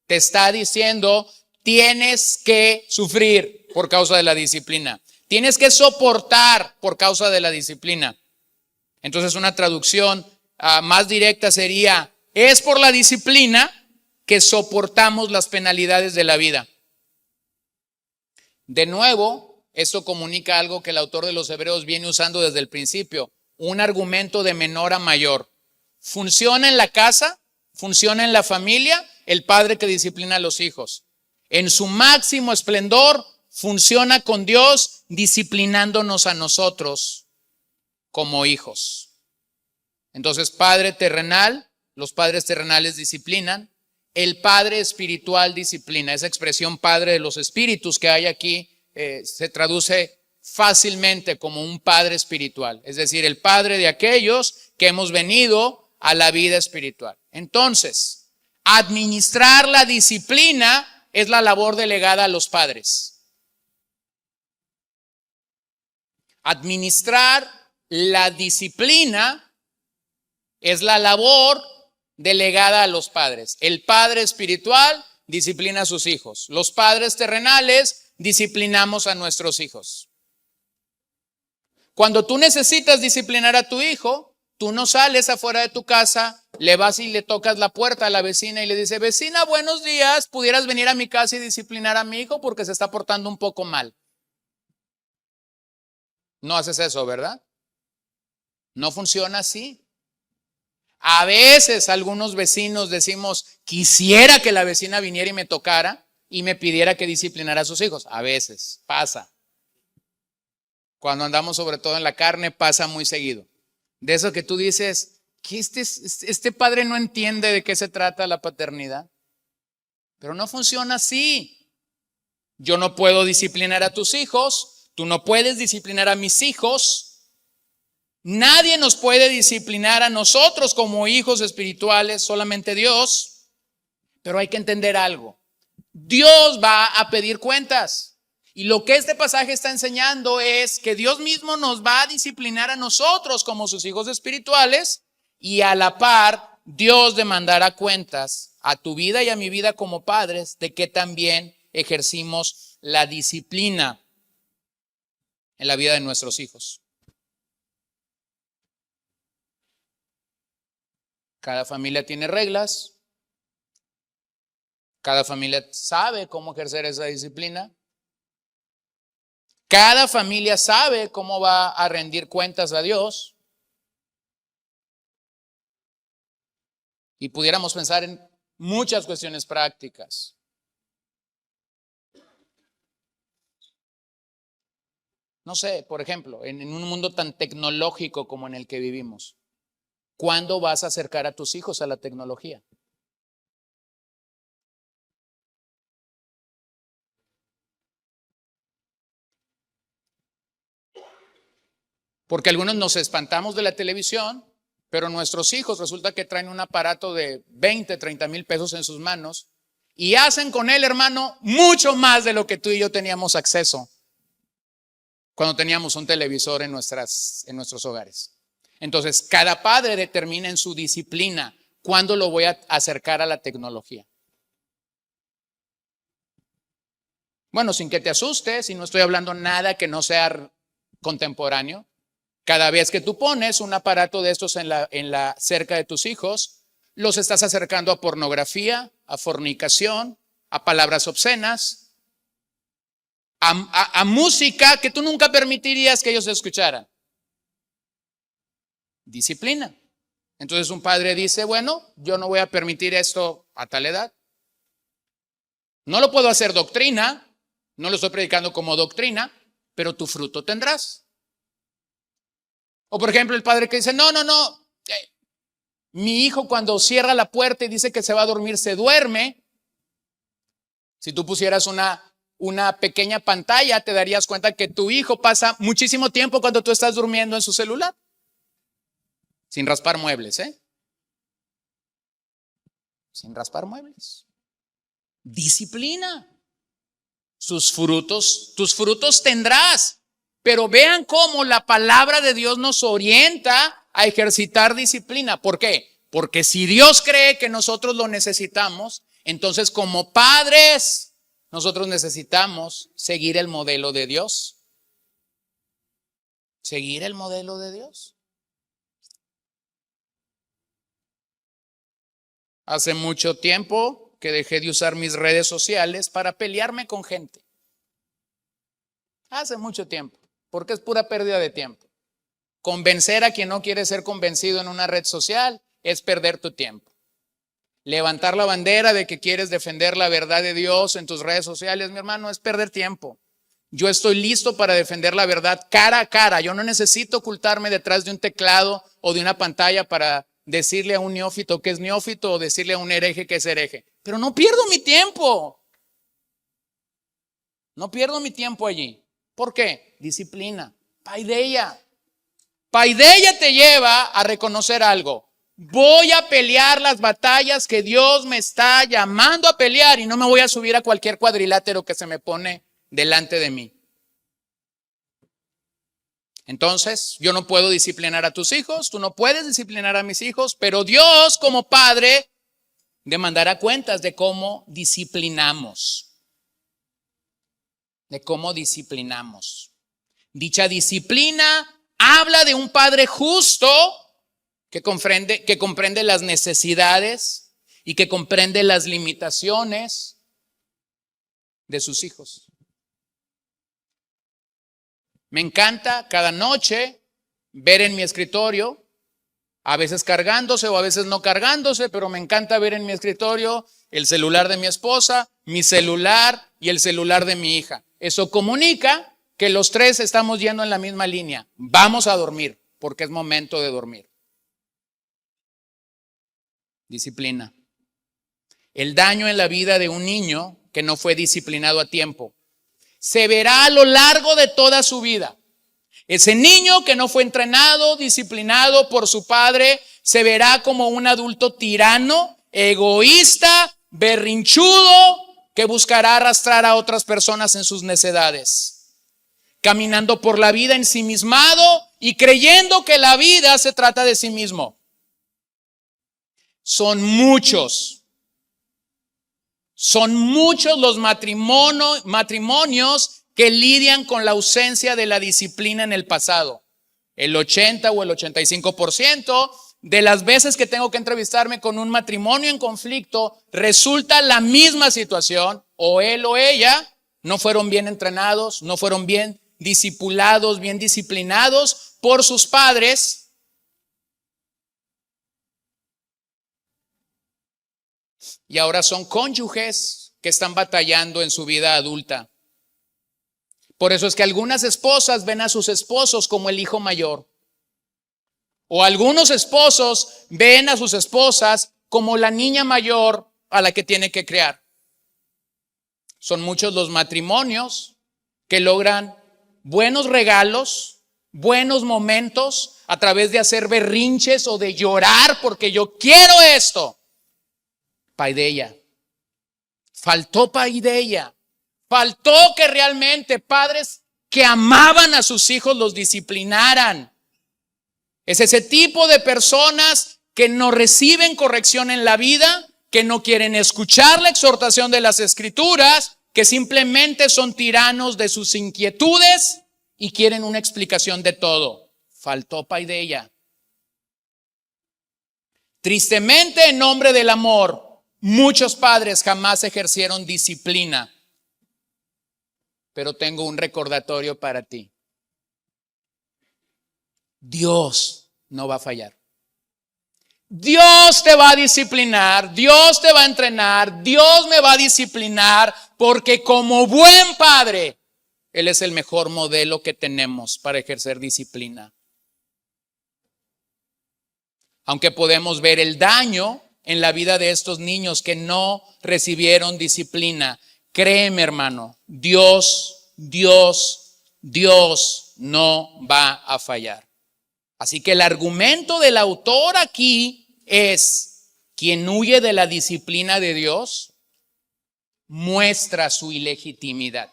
Te está diciendo, tienes que sufrir por causa de la disciplina. Tienes que soportar por causa de la disciplina. Entonces una traducción más directa sería, es por la disciplina que soportamos las penalidades de la vida. De nuevo, esto comunica algo que el autor de los Hebreos viene usando desde el principio, un argumento de menor a mayor. Funciona en la casa, funciona en la familia, el padre que disciplina a los hijos. En su máximo esplendor, funciona con Dios disciplinándonos a nosotros como hijos. Entonces, padre terrenal, los padres terrenales disciplinan, el padre espiritual disciplina. Esa expresión padre de los espíritus que hay aquí se traduce fácilmente como un padre espiritual, es decir, el padre de aquellos que hemos venido a la vida espiritual. Entonces, administrar la disciplina es la labor delegada a los padres. Administrar la disciplina es la labor delegada a los padres. El padre espiritual disciplina a sus hijos. Los padres terrenales disciplinamos a nuestros hijos. Cuando tú necesitas disciplinar a tu hijo, tú no sales afuera de tu casa, le vas y le tocas la puerta a la vecina y le dices, vecina, buenos días, ¿pudieras venir a mi casa y disciplinar a mi hijo porque se está portando un poco mal? No haces eso, ¿verdad? No funciona así. A veces algunos vecinos decimos, quisiera que la vecina viniera y me tocara y me pidiera que disciplinara a sus hijos. A veces pasa. Cuando andamos sobre todo en la carne pasa muy seguido. De eso que tú dices, que este padre no entiende de qué se trata la paternidad. Pero no funciona así. Yo no puedo disciplinar a tus hijos, tú no puedes disciplinar a mis hijos. Nadie nos puede disciplinar a nosotros como hijos espirituales, solamente Dios. Pero hay que entender algo. Dios va a pedir cuentas. Y lo que este pasaje está enseñando es que Dios mismo nos va a disciplinar a nosotros como sus hijos espirituales, y a la par Dios demandará cuentas a tu vida y a mi vida como padres de que también ejercimos la disciplina en la vida de nuestros hijos. Cada familia tiene reglas. Cada familia sabe cómo ejercer esa disciplina. Cada familia sabe cómo va a rendir cuentas a Dios. Y pudiéramos pensar en muchas cuestiones prácticas. No sé, por ejemplo, en un mundo tan tecnológico como en el que vivimos, ¿cuándo vas a acercar a tus hijos a la tecnología? Porque algunos nos espantamos de la televisión, pero nuestros hijos resulta que traen un aparato de 20, 30 mil pesos en sus manos y hacen con él, hermano, mucho más de lo que tú y yo teníamos acceso cuando teníamos un televisor en nuestros hogares. Entonces, cada padre determina en su disciplina cuándo lo voy a acercar a la tecnología. Bueno, sin que te asustes, y no estoy hablando nada que no sea contemporáneo. Cada vez que tú pones un aparato de estos en la cerca de tus hijos, los estás acercando a pornografía, a fornicación, a palabras obscenas, a música que tú nunca permitirías que ellos escucharan. Disciplina. Entonces un padre dice, bueno, yo no voy a permitir esto a tal edad. No lo puedo hacer doctrina, no lo estoy predicando como doctrina, pero tu fruto tendrás. O por ejemplo el padre que dice, no, mi hijo cuando cierra la puerta y dice que se va a dormir, se duerme. Si tú pusieras una pequeña pantalla, te darías cuenta que tu hijo pasa muchísimo tiempo cuando tú estás durmiendo en su celular. Sin raspar muebles, Sin raspar muebles. Disciplina. Tus frutos tendrás. Pero vean cómo la palabra de Dios nos orienta a ejercitar disciplina. ¿Por qué? Porque si Dios cree que nosotros lo necesitamos, entonces como padres, nosotros necesitamos seguir el modelo de Dios. Seguir el modelo de Dios. Hace mucho tiempo que dejé de usar mis redes sociales para pelearme con gente. Hace mucho tiempo. Porque es pura pérdida de tiempo. Convencer a quien no quiere ser convencido en una red social es perder tu tiempo. Levantar la bandera de que quieres defender la verdad de Dios en tus redes sociales, mi hermano, es perder tiempo. Yo estoy listo para defender la verdad cara a cara. Yo no necesito ocultarme detrás de un teclado o de una pantalla para decirle a un neófito que es neófito o decirle a un hereje que es hereje. Pero no pierdo mi tiempo. No pierdo mi tiempo allí. ¿Por qué? Disciplina. Paideia. Paideia te lleva a reconocer algo. Voy a pelear las batallas que Dios me está llamando a pelear y no me voy a subir a cualquier cuadrilátero que se me pone delante de mí. Entonces, yo no puedo disciplinar a tus hijos, tú no puedes disciplinar a mis hijos, pero Dios como padre demandará cuentas de cómo disciplinamos. De cómo disciplinamos. Dicha disciplina habla de un padre justo que comprende las necesidades y que comprende las limitaciones de sus hijos. Me encanta cada noche ver en mi escritorio A veces cargándose o a veces no cargándose, pero me encanta ver en mi escritorio el celular de mi esposa, mi celular y el celular de mi hija. Eso comunica que los tres estamos yendo en la misma línea. Vamos a dormir, porque es momento de dormir. Disciplina. El daño en la vida de un niño que no fue disciplinado a tiempo se verá a lo largo de toda su vida. Ese niño que no fue entrenado, disciplinado por su padre, se verá como un adulto tirano, egoísta, berrinchudo, que buscará arrastrar a otras personas en sus necedades, caminando por la vida ensimismado y creyendo que la vida se trata de sí mismo. Son muchos los matrimonios que lidian con la ausencia de la disciplina en el pasado. El 80 o el 85% de las veces que tengo que entrevistarme con un matrimonio en conflicto, resulta la misma situación. O él o ella no fueron bien entrenados, no fueron bien discipulados, bien disciplinados por sus padres. Y ahora son cónyuges que están batallando en su vida adulta. Por eso es que algunas esposas ven a sus esposos como el hijo mayor. O algunos esposos ven a sus esposas como la niña mayor a la que tiene que criar. Son muchos los matrimonios que logran buenos regalos, buenos momentos a través de hacer berrinches o de llorar porque yo quiero esto. Paideia. Faltó paideia. Faltó que realmente padres que amaban a sus hijos los disciplinaran. Es ese tipo de personas que no reciben corrección en la vida, que no quieren escuchar la exhortación de las Escrituras, que simplemente son tiranos de sus inquietudes y quieren una explicación de todo. Faltó paideia. Tristemente, en nombre del amor, muchos padres jamás ejercieron disciplina. Pero tengo un recordatorio para ti. Dios no va a fallar. Dios te va a disciplinar, Dios te va a entrenar, Dios me va a disciplinar, porque como buen padre, Él es el mejor modelo que tenemos para ejercer disciplina. Aunque podemos ver el daño en la vida de estos niños que no recibieron disciplina, créeme, hermano, Dios no va a fallar. Así que el argumento del autor aquí es: quien huye de la disciplina de Dios muestra su ilegitimidad.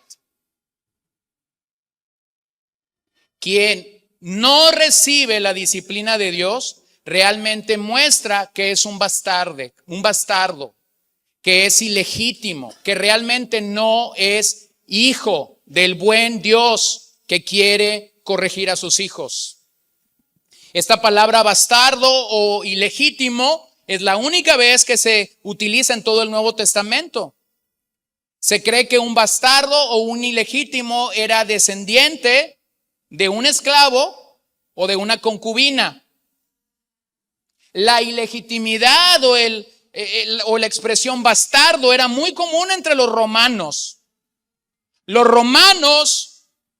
Quien no recibe la disciplina de Dios realmente muestra que es un bastardo, que es ilegítimo, que realmente no es hijo del buen Dios que quiere corregir a sus hijos. Esta palabra bastardo o ilegítimo es la única vez que se utiliza en todo el Nuevo Testamento. Se cree que un bastardo o un ilegítimo era descendiente de un esclavo o de una concubina. La ilegitimidad o la expresión bastardo era muy común entre los romanos. Los romanos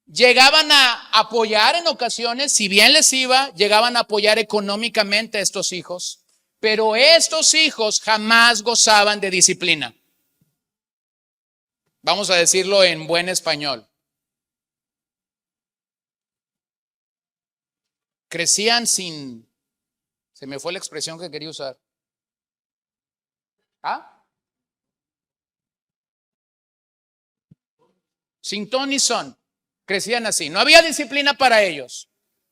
llegaban a apoyar en ocasiones, si bien les iba, llegaban a apoyar económicamente a estos hijos, pero estos hijos jamás gozaban de disciplina. Vamos a decirlo en buen español. Crecían sin, se me fue la expresión que quería usar. Sin ton ni son. Crecían así. No había disciplina para ellos.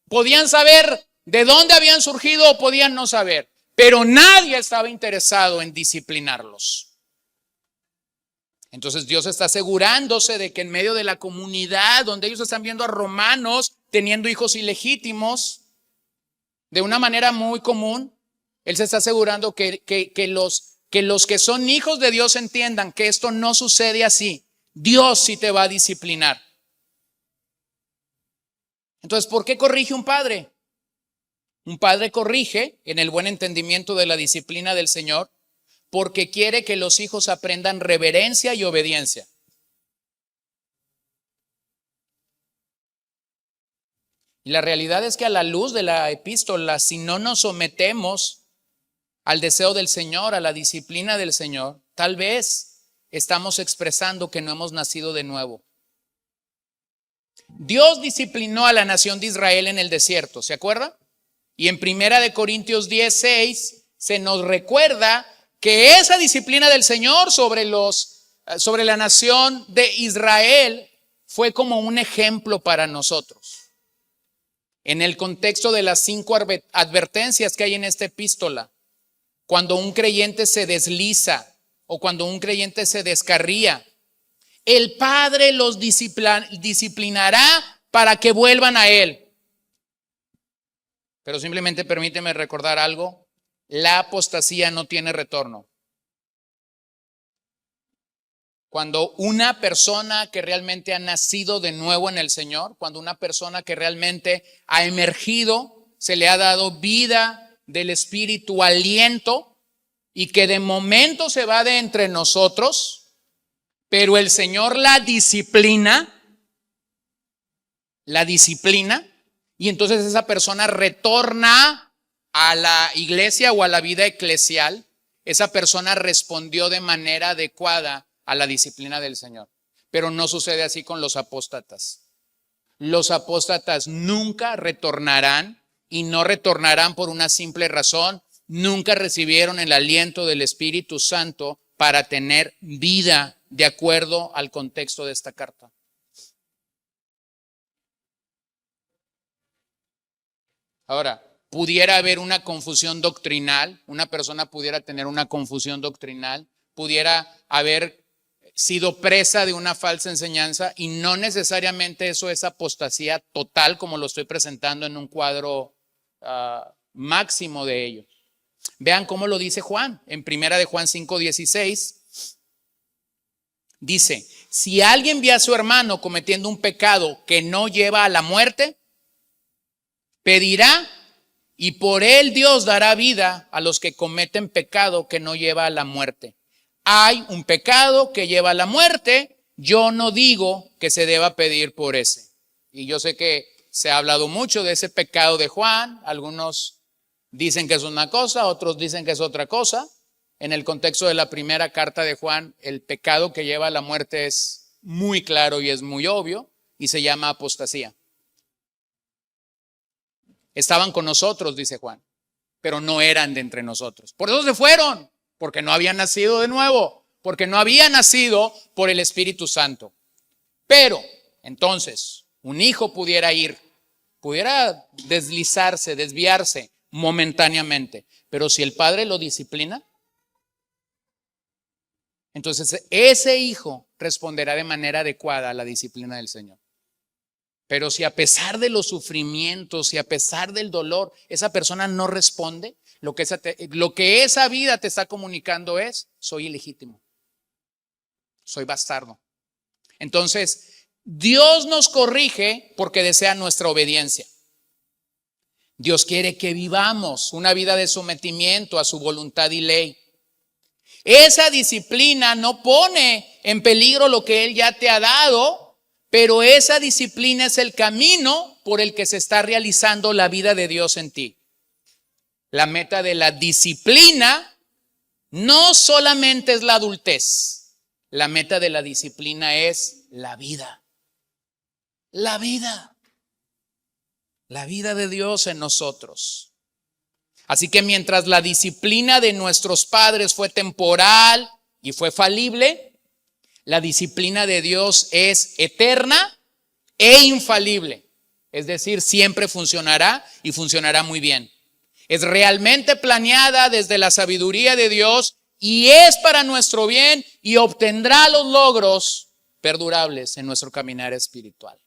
Podían saber de dónde habían surgido o podían no saber, pero nadie estaba interesado en disciplinarlos. Entonces Dios está asegurándose de que en medio de la comunidad donde ellos están viendo a romanos teniendo hijos ilegítimos de una manera muy común, Él se está asegurando que los que son hijos de Dios entiendan que esto no sucede así. Dios sí te va a disciplinar. Entonces, ¿por qué corrige un padre? Un padre corrige en el buen entendimiento de la disciplina del Señor porque quiere que los hijos aprendan reverencia y obediencia. Y la realidad es que a la luz de la epístola, si no nos sometemos al deseo del Señor, a la disciplina del Señor, tal vez estamos expresando que no hemos nacido de nuevo. Dios disciplinó a la nación de Israel en el desierto, ¿se acuerda? Y en 1 Corintios 10:6 se nos recuerda que esa disciplina del Señor sobre la nación de Israel fue como un ejemplo para nosotros. En el contexto de las 5 advertencias que hay en esta epístola, cuando un creyente se desliza o cuando un creyente se descarría, el Padre los disciplinará para que vuelvan a Él. Pero simplemente permíteme recordar algo: la apostasía no tiene retorno. Cuando una persona que realmente ha nacido de nuevo en el Señor, cuando una persona que realmente ha emergido, se le ha dado vida del Espíritu, aliento, y que de momento se va de entre nosotros, pero el Señor la disciplina, y entonces esa persona retorna a la iglesia o a la vida eclesial. Esa persona respondió de manera adecuada a la disciplina del Señor. Pero no sucede así con los apóstatas. Los apóstatas nunca retornarán, y no retornarán por una simple razón: nunca recibieron el aliento del Espíritu Santo para tener vida de acuerdo al contexto de esta carta. Ahora, pudiera haber una confusión doctrinal, una persona pudiera tener una confusión doctrinal, pudiera haber sido presa de una falsa enseñanza, y no necesariamente eso es apostasía total, como lo estoy presentando en un cuadro máximo de ello. Vean cómo lo dice Juan, en 1 de Juan 5:16. Dice: si alguien ve a su hermano cometiendo un pecado que no lleva a la muerte, pedirá, y por él Dios dará vida a los que cometen pecado que no lleva a la muerte. Hay un pecado que lleva a la muerte, yo no digo que se deba pedir por ese. Y yo sé que se ha hablado mucho de ese pecado de Juan. Algunos dicen que es una cosa, otros dicen que es otra cosa. En el contexto de la primera carta de Juan, el pecado que lleva a la muerte es muy claro y es muy obvio, y se llama apostasía. Estaban con nosotros, dice Juan, pero no eran de entre nosotros. Por eso se fueron, porque no habían nacido de nuevo, porque no habían nacido por el Espíritu Santo. Pero entonces un hijo pudiera deslizarse, desviarse momentáneamente, pero si el padre lo disciplina, entonces ese hijo responderá de manera adecuada a la disciplina del Señor. Pero si a pesar de los sufrimientos y a pesar del dolor, esa persona no responde, lo que esa vida te está comunicando es: soy ilegítimo, soy bastardo. Entonces, Dios nos corrige porque desea nuestra obediencia. Dios quiere que vivamos una vida de sometimiento a su voluntad y ley. Esa disciplina no pone en peligro lo que Él ya te ha dado, pero esa disciplina es el camino por el que se está realizando la vida de Dios en ti. La meta de la disciplina no solamente es la adultez. La meta de la disciplina es la vida. La vida. La vida de Dios en nosotros. Así que mientras la disciplina de nuestros padres fue temporal y fue falible, la disciplina de Dios es eterna e infalible. Es decir, siempre funcionará y funcionará muy bien. Es realmente planeada desde la sabiduría de Dios y es para nuestro bien y obtendrá los logros perdurables en nuestro caminar espiritual.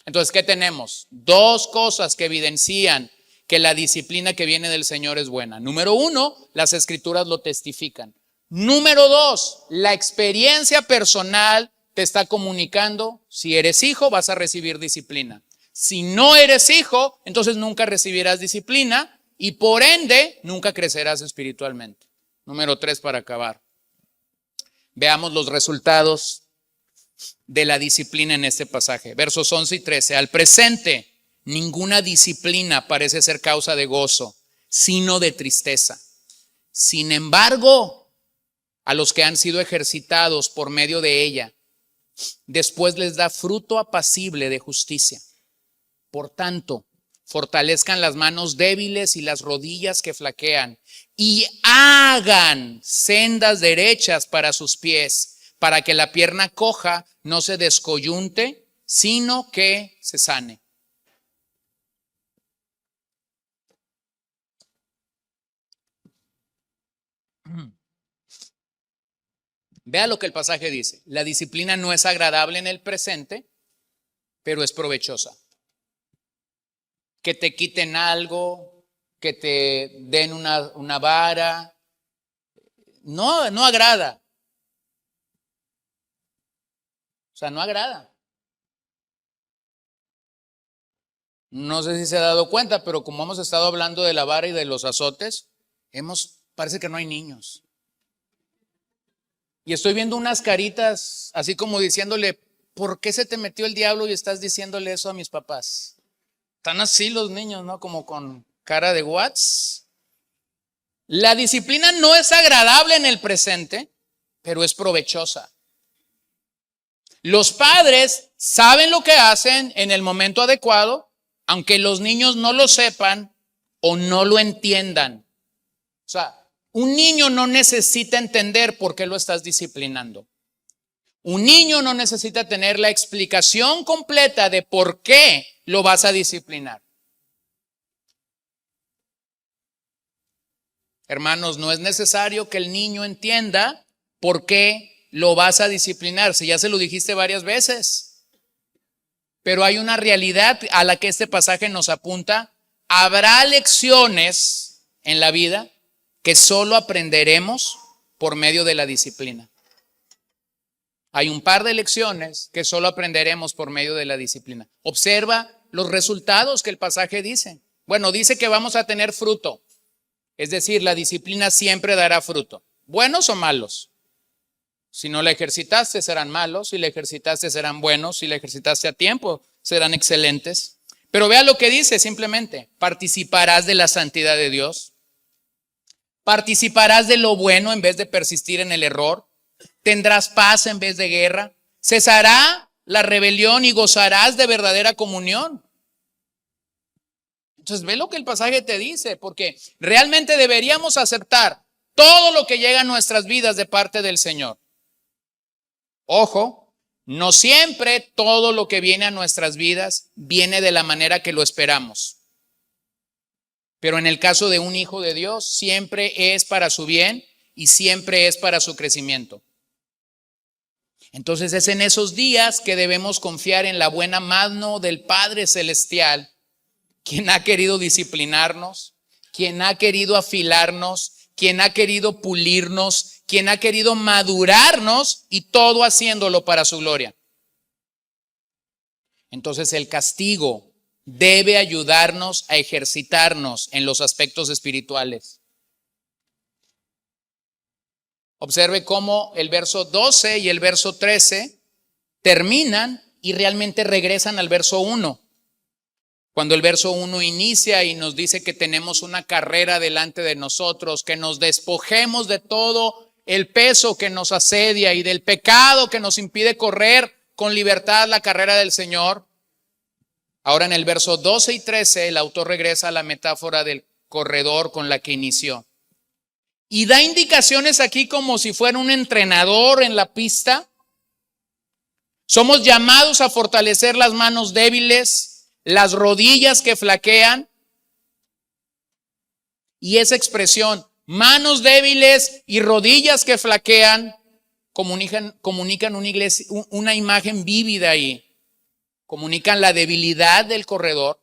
Entonces, ¿qué tenemos? Dos cosas que evidencian que la disciplina que viene del Señor es buena. Número uno, las Escrituras lo testifican. Número dos, la experiencia personal te está comunicando: si eres hijo, vas a recibir disciplina. Si no eres hijo, entonces nunca recibirás disciplina y por ende nunca crecerás espiritualmente. Número 3 para acabar. Veamos los resultados de la disciplina en este pasaje. Versos 11 y 13. Al presente, ninguna disciplina parece ser causa de gozo, sino de tristeza. Sin embargo, a los que han sido ejercitados por medio de ella, después les da fruto apacible de justicia. Por tanto, fortalezcan las manos débiles y las rodillas que flaquean, y hagan sendas derechas para sus pies, para que la pierna coja no se descoyunte, sino que se sane. Vea lo que el pasaje dice. La disciplina no es agradable en el presente, pero es provechosa. Que te quiten algo, que te den una vara, no agrada. O sea, no agrada. No sé si se ha dado cuenta, pero como hemos estado hablando de la vara y de los azotes, parece que no hay niños. Y estoy viendo unas caritas así como diciéndole, ¿por qué se te metió el diablo y estás diciéndole eso a mis papás? Están así los niños, ¿no? Como con cara de whats. La disciplina no es agradable en el presente, pero es provechosa. Los padres saben lo que hacen en el momento adecuado, aunque los niños no lo sepan o no lo entiendan. O sea, un niño no necesita entender por qué lo estás disciplinando. Un niño no necesita tener la explicación completa de por qué lo vas a disciplinar. Hermanos, no es necesario que el niño entienda por qué lo vas a disciplinar, si ya se lo dijiste varias veces. Pero hay una realidad a la que este pasaje nos apunta. Habrá lecciones en la vida que solo aprenderemos por medio de la disciplina. Hay un par de lecciones que solo aprenderemos por medio de la disciplina. Observa los resultados que el pasaje dice. Bueno, dice que vamos a tener fruto. Es decir, la disciplina siempre dará fruto. ¿Buenos o malos? Si no la ejercitaste, serán malos. Si la ejercitaste, serán buenos. Si la ejercitaste a tiempo, serán excelentes. Pero vea lo que dice simplemente. Participarás de la santidad de Dios. Participarás de lo bueno en vez de persistir en el error. Tendrás paz en vez de guerra. Cesará la rebelión y gozarás de verdadera comunión. Entonces ve lo que el pasaje te dice, porque realmente deberíamos aceptar todo lo que llega a nuestras vidas de parte del Señor. Ojo, no siempre todo lo que viene a nuestras vidas viene de la manera que lo esperamos. Pero en el caso de un hijo de Dios, siempre es para su bien y siempre es para su crecimiento. Entonces es en esos días que debemos confiar en la buena mano del Padre Celestial, quien ha querido disciplinarnos, quien ha querido afilarnos, quien ha querido pulirnos, quien ha querido madurarnos y todo haciéndolo para su gloria. Entonces el castigo debe ayudarnos a ejercitarnos en los aspectos espirituales. Observe cómo el verso 12 y el verso 13 terminan y realmente regresan al verso 1. Cuando el verso 1 inicia y nos dice que tenemos una carrera delante de nosotros, que nos despojemos de todo el peso que nos asedia y del pecado que nos impide correr con libertad la carrera del Señor. Ahora en el verso 12 y 13 el autor regresa a la metáfora del corredor con la que inició. Y da indicaciones aquí como si fuera un entrenador en la pista. Somos llamados a fortalecer las manos débiles, las rodillas que flaquean. Y esa expresión, manos débiles y rodillas que flaquean, comunican una imagen vívida ahí. Comunican la debilidad del corredor,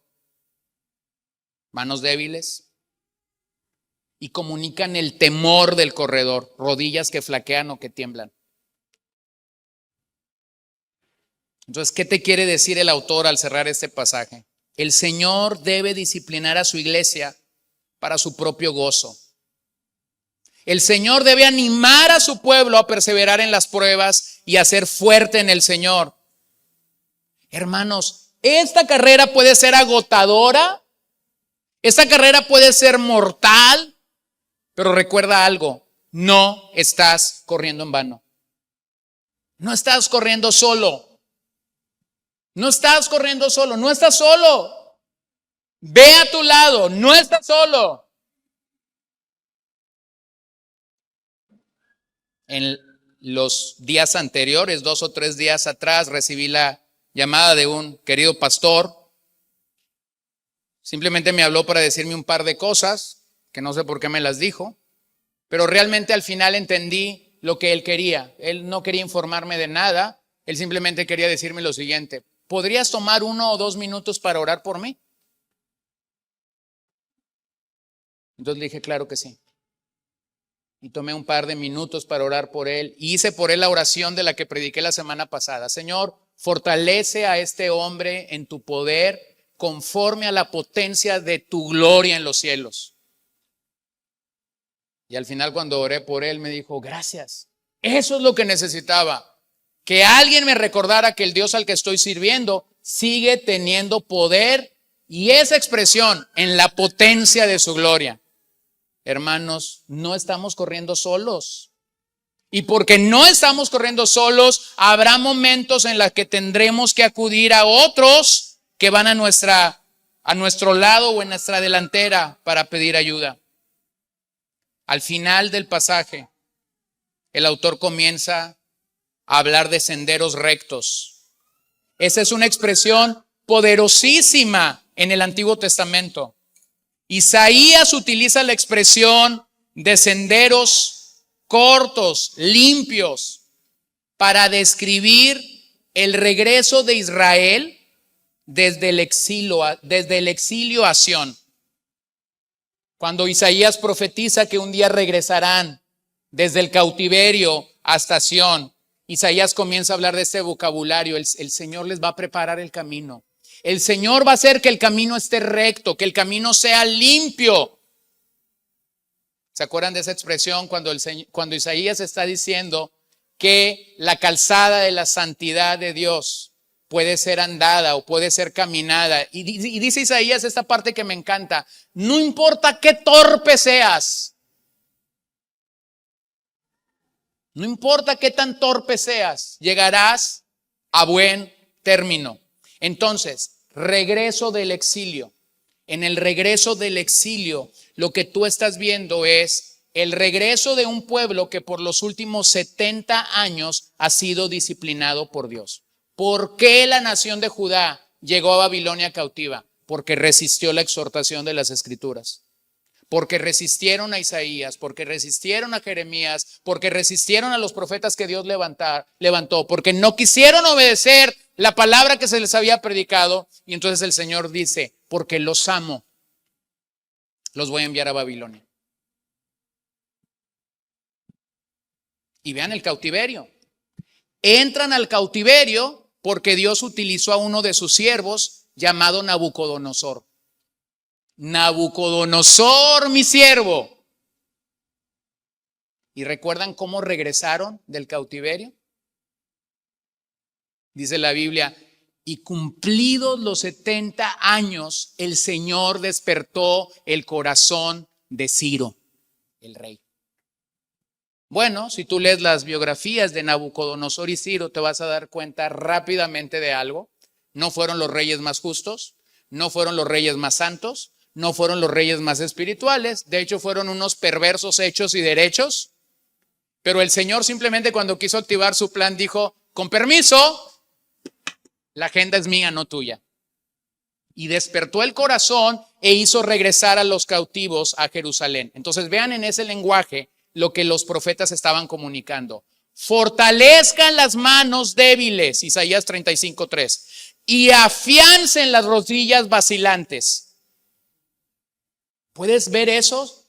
manos débiles, y comunican el temor del corredor, rodillas que flaquean o que tiemblan. Entonces, ¿qué te quiere decir el autor al cerrar este pasaje? El Señor debe disciplinar a su iglesia para su propio gozo. El Señor debe animar a su pueblo a perseverar en las pruebas y a ser fuerte en el Señor. Hermanos, esta carrera puede ser agotadora, esta carrera puede ser mortal, pero recuerda algo, no estás corriendo en vano. No estás corriendo solo. No estás corriendo solo, no estás solo. Ve a tu lado, no estás solo. En los días anteriores, 2 o 3 días atrás, recibí la llamada de un querido pastor. Simplemente me habló para decirme un par de cosas, que no sé por qué me las dijo, pero realmente al final entendí lo que él quería. Él no quería informarme de nada, él simplemente quería decirme lo siguiente: ¿podrías tomar 1 o 2 minutos para orar por mí? Entonces le dije, claro que sí. Y tomé un par de minutos para orar por él. Y hice por él la oración de la que prediqué la semana pasada. Señor, fortalece a este hombre en tu poder conforme a la potencia de tu gloria en los cielos. Y al final, cuando oré por él, me dijo, gracias. Eso es lo que necesitaba. Que alguien me recordara que el Dios al que estoy sirviendo sigue teniendo poder y esa expresión en la potencia de su gloria. Hermanos, no estamos corriendo solos. Y porque no estamos corriendo solos, habrá momentos en los que tendremos que acudir a otros que van a nuestro lado o en nuestra delantera para pedir ayuda. Al final del pasaje, el autor comienza a hablar de senderos rectos. Esa es una expresión poderosísima en el Antiguo Testamento. Isaías utiliza la expresión de senderos cortos, limpios, para describir el regreso de Israel desde el exilio a Sión. Cuando Isaías profetiza que un día regresarán desde el cautiverio hasta Sión, Isaías comienza a hablar de este vocabulario. El Señor les va a preparar el camino. El Señor va a hacer que el camino esté recto, que el camino sea limpio. ¿Se acuerdan de esa expresión cuando Isaías está diciendo que la calzada de la santidad de Dios puede ser andada o puede ser caminada? Y dice Isaías esta parte que me encanta: no importa qué torpe seas, no importa qué tan torpe seas, llegarás a buen término. Entonces, regreso del exilio. En el regreso del exilio, lo que tú estás viendo es el regreso de un pueblo que por los últimos 70 años ha sido disciplinado por Dios. ¿Por qué la nación de Judá llegó a Babilonia cautiva? Porque resistió la exhortación de las Escrituras. Porque resistieron a Isaías, porque resistieron a Jeremías, porque resistieron a los profetas que Dios levantó, porque no quisieron obedecer la palabra que se les había predicado. Y entonces el Señor dice, porque los amo, los voy a enviar a Babilonia. Y vean el cautiverio. Entran al cautiverio porque Dios utilizó a uno de sus siervos llamado Nabucodonosor. Nabucodonosor, mi siervo. ¿Y recuerdan cómo regresaron del cautiverio? Dice la Biblia, y cumplidos los 70 años, el Señor despertó el corazón de Ciro, el rey. Bueno, si tú lees las biografías de Nabucodonosor y Ciro, te vas a dar cuenta rápidamente de algo. No fueron los reyes más justos, no fueron los reyes más santos, no fueron los reyes más espirituales. De hecho, fueron unos perversos hechos y derechos. Pero el Señor simplemente cuando quiso activar su plan dijo, con permiso, la agenda es mía, no tuya. Y despertó el corazón e hizo regresar a los cautivos a Jerusalén. Entonces vean en ese lenguaje lo que los profetas estaban comunicando. Fortalezcan las manos débiles, Isaías 35:3, y afiancen las rodillas vacilantes. ¿Puedes ver eso?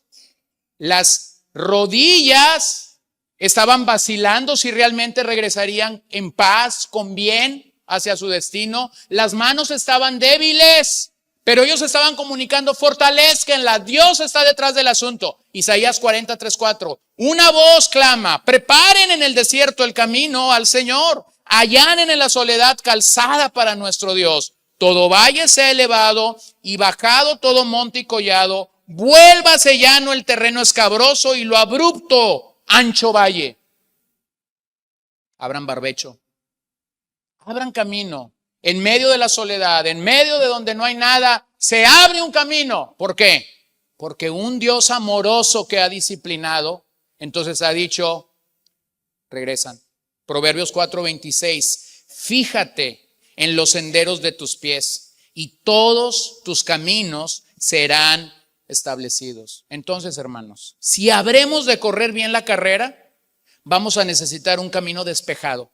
Las rodillas estaban vacilando si realmente regresarían en paz, con bien. hacia su destino. Las manos estaban débiles, pero ellos estaban comunicando: fortalezcanla, Dios está detrás del asunto. Isaías 43:4. Una voz clama: preparen en el desierto el camino al Señor, allanen en la soledad calzada para nuestro Dios. Todo valle sea elevado y bajado todo monte y collado. Vuélvase llano el terreno escabroso y lo abrupto ancho valle. Abran barbecho, abran camino. En medio de la soledad, en medio de donde no hay nada, se abre un camino. ¿Por qué? Porque un Dios amoroso que ha disciplinado, entonces ha dicho: regresan. Proverbios 4:26. Fíjate en los senderos de tus pies y todos tus caminos serán establecidos. Entonces, hermanos, si habremos de correr bien la carrera, vamos a necesitar un camino despejado.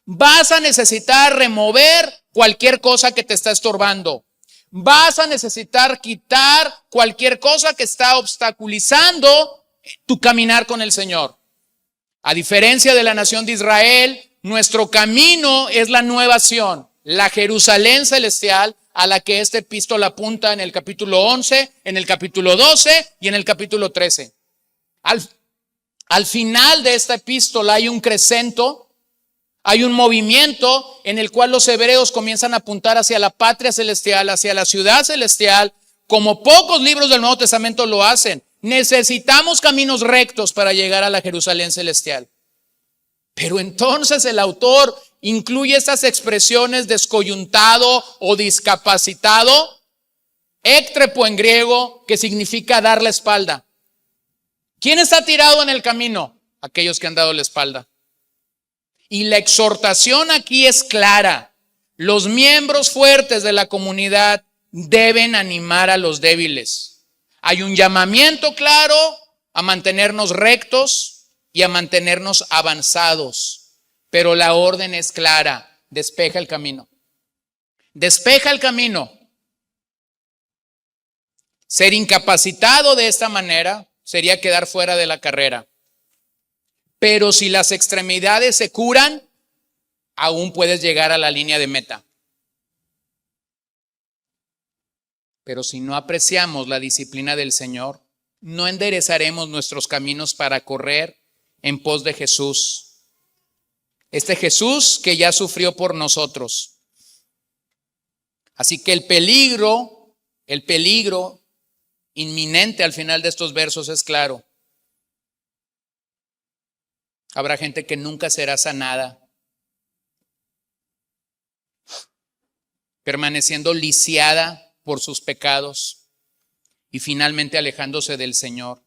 Vas a necesitar remover cualquier cosa que te está estorbando. Vas a necesitar quitar cualquier cosa que está obstaculizando tu caminar con el Señor. A diferencia de la nación de Israel, nuestro camino es la nueva Sión, la Jerusalén celestial, a la que esta epístola apunta en el capítulo 11, en el capítulo 12 y en el capítulo 13. Al final de esta epístola hay un crescendo, hay un movimiento en el cual los hebreos comienzan a apuntar hacia la patria celestial, hacia la ciudad celestial, como pocos libros del Nuevo Testamento lo hacen. Necesitamos caminos rectos para llegar a la Jerusalén celestial. Pero entonces el autor incluye estas expresiones: descoyuntado o discapacitado, éctrepo en griego, que significa dar la espalda. ¿Quién está tirado en el camino? Aquellos que han dado la espalda. Y la exhortación aquí es clara: los miembros fuertes de la comunidad deben animar a los débiles. Hay un llamamiento claro a mantenernos rectos y a mantenernos avanzados, pero la orden es clara: despeja el camino. Despeja el camino. Ser incapacitado de esta manera sería quedar fuera de la carrera. Pero si las extremidades se curan, aún puedes llegar a la línea de meta. Pero si no apreciamos la disciplina del Señor, no enderezaremos nuestros caminos para correr en pos de Jesús. Este Jesús que ya sufrió por nosotros. Así que el peligro inminente al final de estos versos es claro. Habrá gente que nunca será sanada, permaneciendo lisiada por sus pecados y finalmente alejándose del Señor.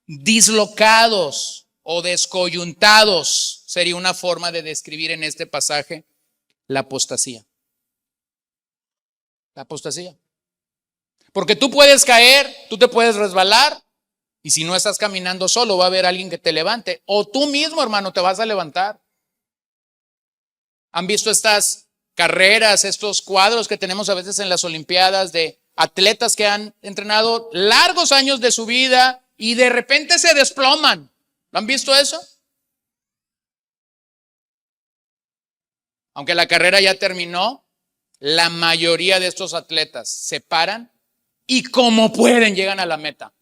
Dislocados o descoyuntados sería una forma de describir en este pasaje la apostasía. La apostasía. Porque tú puedes caer, tú te puedes resbalar, y si no estás caminando solo, va a haber alguien que te levante. O tú mismo, hermano, te vas a levantar. ¿Han visto estas carreras, estos cuadros que tenemos a veces en las Olimpiadas de atletas que han entrenado largos años de su vida y de repente se desploman? ¿Lo han visto eso? Aunque la carrera ya terminó, la mayoría de estos atletas se paran y como pueden llegan a la meta.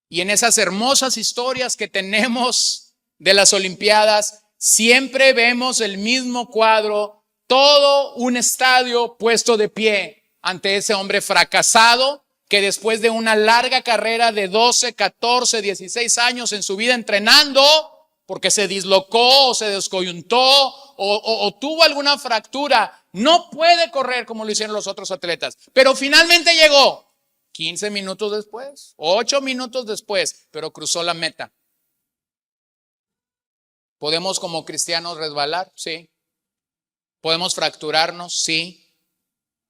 Y en esas hermosas historias que tenemos de las Olimpiadas, siempre vemos el mismo cuadro, todo un estadio puesto de pie ante ese hombre fracasado que después de una larga carrera de 12, 14, 16 años en su vida entrenando, porque se dislocó o se descoyuntó o tuvo alguna fractura, no puede correr como lo hicieron los otros atletas, pero finalmente llegó. 15 minutos después, 8 minutos después, pero cruzó la meta. ¿Podemos como cristianos resbalar? Sí. ¿Podemos fracturarnos? Sí.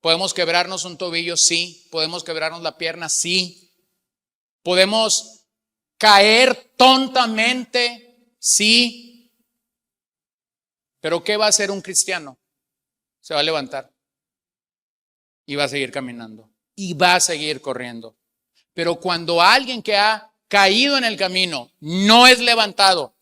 ¿Podemos quebrarnos un tobillo? Sí. ¿Podemos quebrarnos la pierna? Sí. ¿Podemos caer tontamente? Sí. ¿Pero qué va a hacer un cristiano? Se va a levantar y va a seguir caminando. Y va a seguir corriendo. Pero cuando alguien que ha caído en el camino no es levantado,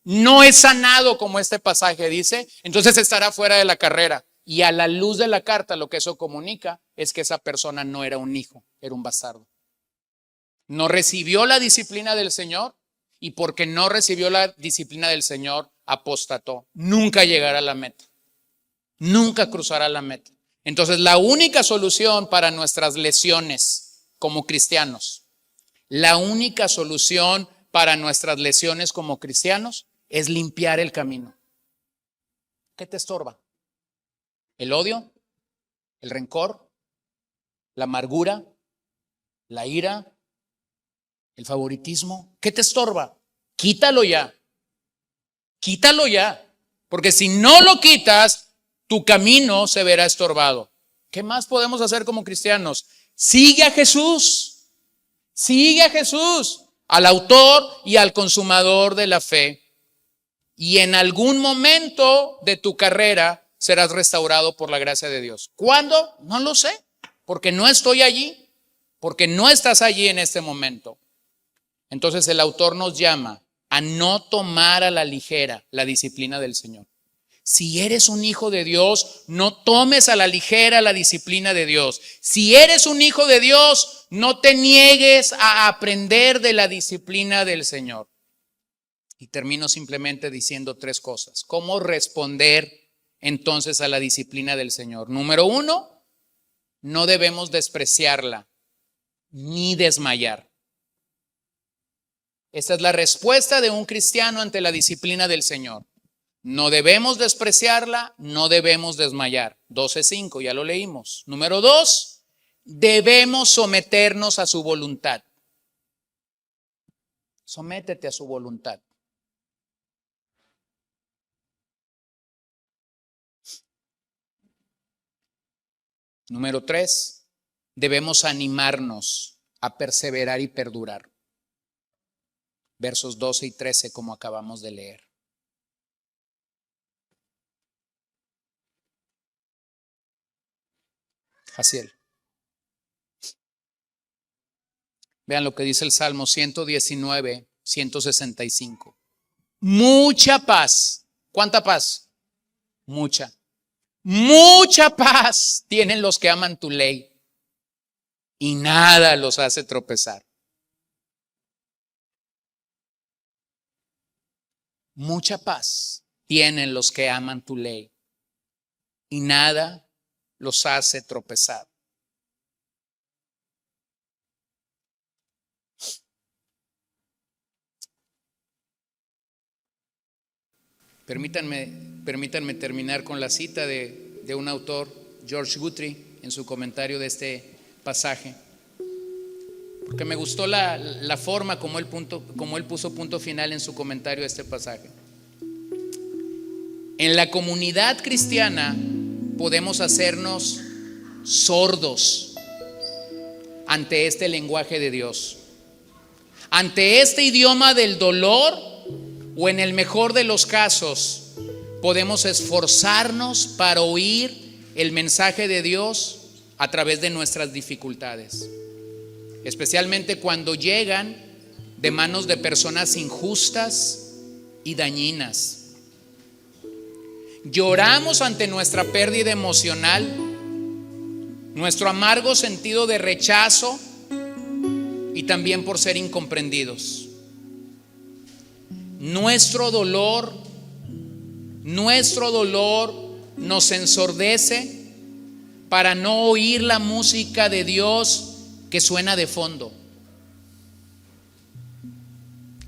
no es sanado como este pasaje dice, entonces estará fuera de la carrera. Y a la luz de la carta lo que eso comunica es que esa persona no era un hijo, era un bastardo. No recibió la disciplina del Señor y porque no recibió la disciplina del Señor, apostató. Nunca llegará a la meta. Nunca cruzará la meta. Entonces la única solución para nuestras lesiones como cristianos, la única solución para nuestras lesiones como cristianos es limpiar el camino. ¿Qué te estorba? ¿El odio? ¿El rencor? ¿La amargura? ¿La ira? ¿El favoritismo? ¿Qué te estorba? Quítalo ya. Quítalo ya. Porque si no lo quitas, tu camino se verá estorbado. ¿Qué más podemos hacer como cristianos? Sigue a Jesús. Sigue a Jesús, al autor y al consumador de la fe. Y en algún momento de tu carrera serás restaurado por la gracia de Dios. ¿Cuándo? No lo sé, porque no estoy allí, porque no estás allí en este momento. Entonces el autor nos llama a no tomar a la ligera la disciplina del Señor. Si eres un hijo de Dios, no tomes a la ligera la disciplina de Dios. Si eres un hijo de Dios, no te niegues a aprender de la disciplina del Señor. Y termino simplemente diciendo 3 cosas. ¿Cómo responder entonces a la disciplina del Señor? Número 1, no debemos despreciarla ni desmayar. Esta es la respuesta de un cristiano ante la disciplina del Señor. No debemos despreciarla, no debemos desmayar. 12:5, ya lo leímos. Número 2, debemos someternos a su voluntad. Sométete a su voluntad. Número 3, debemos animarnos a perseverar y perdurar. Versos 12 y 13, como acabamos de leer. Jaciel. Vean lo que dice el Salmo 119, 165. Mucha paz. ¿Cuánta paz? Mucha. Mucha paz tienen los que aman tu ley y nada los hace tropezar. Mucha paz tienen los que aman tu ley y nada los hace tropezar. Permítanme terminar con la cita de un autor, George Guthrie, en su comentario de este pasaje. Porque me gustó la forma como él puso punto final en su comentario de este pasaje. En la comunidad cristiana podemos hacernos sordos ante este lenguaje de Dios, ante este idioma del dolor, o en el mejor de los casos podemos esforzarnos para oír el mensaje de Dios a través de nuestras dificultades, especialmente cuando llegan de manos de personas injustas y dañinas. Lloramos ante nuestra pérdida emocional, nuestro amargo sentido de rechazo y también por ser incomprendidos. Nuestro dolor nos ensordece para no oír la música de Dios que suena de fondo.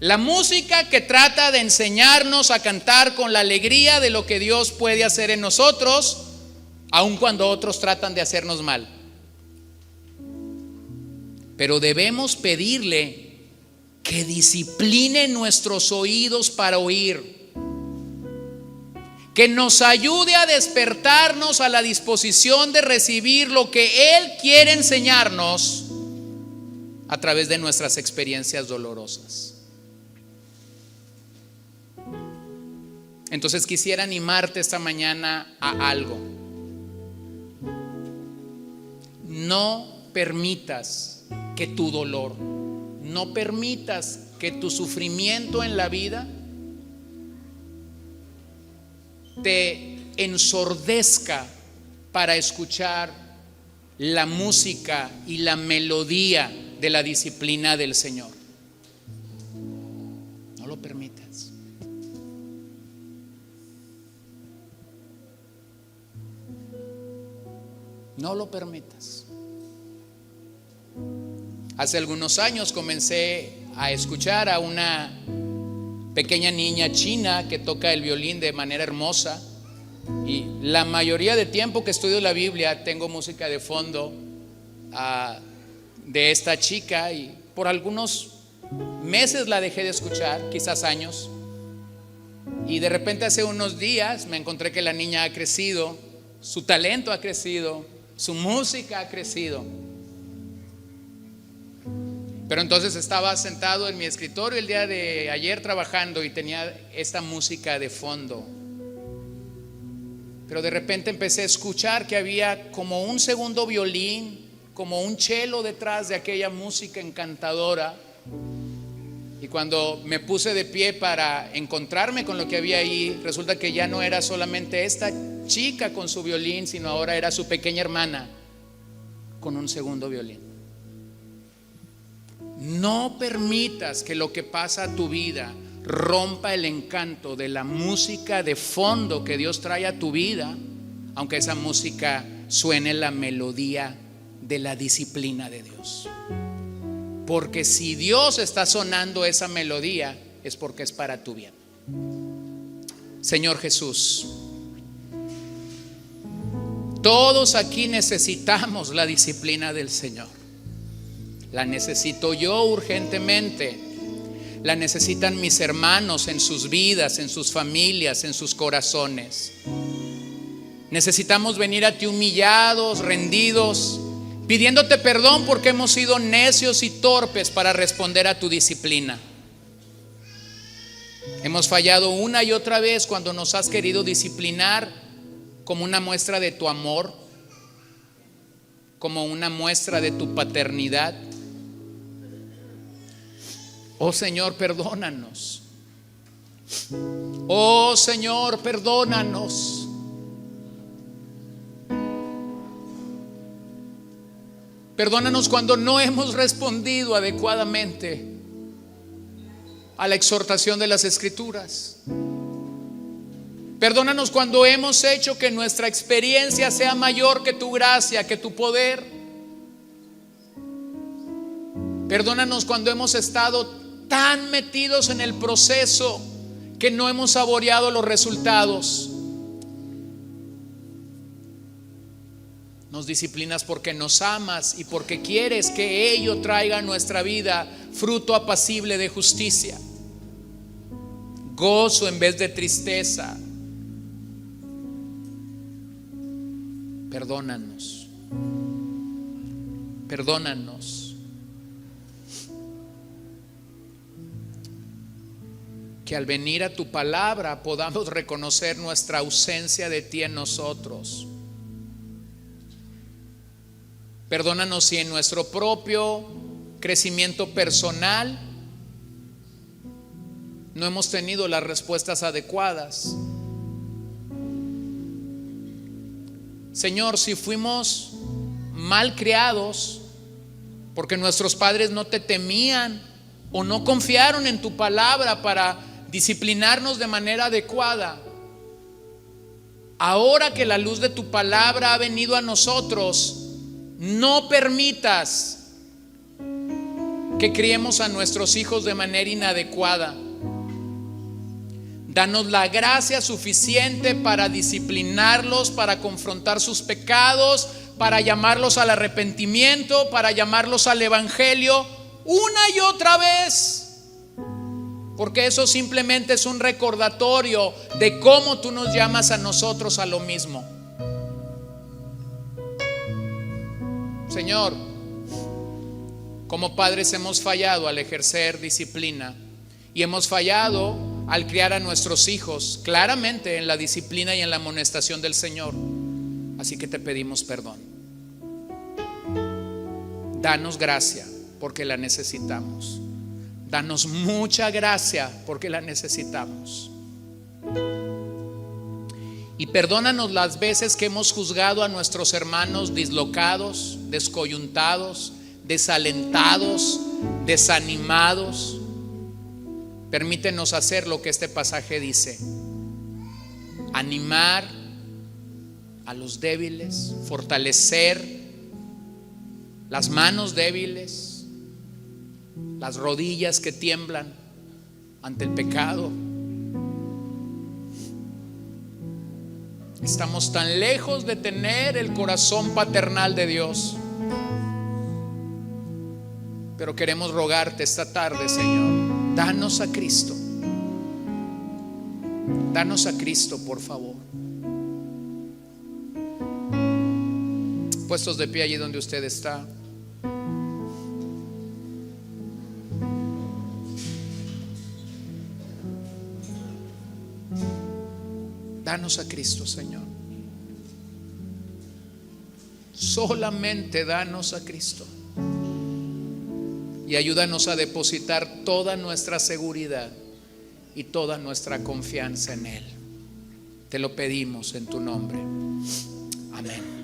La música que trata de enseñarnos a cantar con la alegría de lo que Dios puede hacer en nosotros, aun cuando otros tratan de hacernos mal. Pero debemos pedirle que discipline nuestros oídos para oír, que nos ayude a despertarnos a la disposición de recibir lo que Él quiere enseñarnos a través de nuestras experiencias dolorosas. Entonces quisiera animarte esta mañana a algo. No permitas que tu dolor, no permitas que tu sufrimiento en la vida te ensordezca para escuchar la música y la melodía de la disciplina del Señor. No lo permitas. No lo permitas. Hace algunos años comencé a escuchar a una pequeña niña china que toca el violín de manera hermosa, y la mayoría de tiempo que estudio la Biblia tengo música de fondo de esta chica, y por algunos meses la dejé de escuchar, quizás años, y de repente hace unos días me encontré que la niña ha crecido, su talento ha crecido, su música ha crecido. Pero entonces estaba sentado en mi escritorio el día de ayer trabajando y tenía esta música de fondo. Pero de repente empecé a escuchar que había como un segundo violín, como un cello detrás de aquella música encantadora. Y cuando me puse de pie para encontrarme con lo que había ahí, resulta que ya no era solamente esta chica con su violín, sino ahora era su pequeña hermana con un segundo violín. No permitas que lo que pasa a tu vida rompa el encanto de la música de fondo que Dios trae a tu vida, aunque esa música suene la melodía de la disciplina de Dios. Porque si Dios está sonando esa melodía, es porque es para tu bien. Señor Jesús, todos aquí necesitamos la disciplina del Señor. La necesito yo urgentemente. La necesitan mis hermanos en sus vidas, en sus familias, en sus corazones. Necesitamos venir a ti humillados, rendidos, pidiéndote perdón porque hemos sido necios y torpes para responder a tu disciplina. Hemos fallado una y otra vez cuando nos has querido disciplinar como una muestra de tu amor, como una muestra de tu paternidad. Oh Señor, perdónanos. Oh Señor, perdónanos. Perdónanos cuando no hemos respondido adecuadamente a la exhortación de las Escrituras. Perdónanos cuando hemos hecho que nuestra experiencia sea mayor que tu gracia, que tu poder. Perdónanos cuando hemos estado tan metidos en el proceso que no hemos saboreado los resultados. Nos disciplinas porque nos amas y porque quieres que ello traiga a nuestra vida fruto apacible de justicia, gozo en vez de tristeza. Perdónanos. Perdónanos. Que al venir a tu palabra podamos reconocer nuestra ausencia de ti en nosotros. Perdónanos si en nuestro propio crecimiento personal no hemos tenido las respuestas adecuadas. Señor, si fuimos mal criados porque nuestros padres no te temían o no confiaron en tu palabra para disciplinarnos de manera adecuada, ahora que la luz de tu palabra ha venido a nosotros, no permitas que criemos a nuestros hijos de manera inadecuada. Danos la gracia suficiente para disciplinarlos, para confrontar sus pecados, para llamarlos al arrepentimiento, para llamarlos al evangelio una y otra vez. Porque eso simplemente es un recordatorio de cómo tú nos llamas a nosotros a lo mismo. Señor, como padres hemos fallado al ejercer disciplina y hemos fallado al criar a nuestros hijos claramente en la disciplina y en la amonestación del Señor. Así que te pedimos perdón. Danos gracia porque la necesitamos. Danos mucha gracia porque la necesitamos. Y perdónanos las veces que hemos juzgado a nuestros hermanos dislocados, descoyuntados, desalentados, desanimados. Permítenos hacer lo que este pasaje dice: animar a los débiles, fortalecer las manos débiles, las rodillas que tiemblan ante el pecado. Estamos tan lejos de tener el corazón paternal de Dios, pero queremos rogarte esta tarde, Señor, danos a Cristo. Danos a Cristo, por favor. Puestos de pie allí donde usted está. Danos a Cristo, Señor. Solamente danos a Cristo. Y ayúdanos a depositar toda nuestra seguridad y toda nuestra confianza en Él. Te lo pedimos en tu nombre. Amén.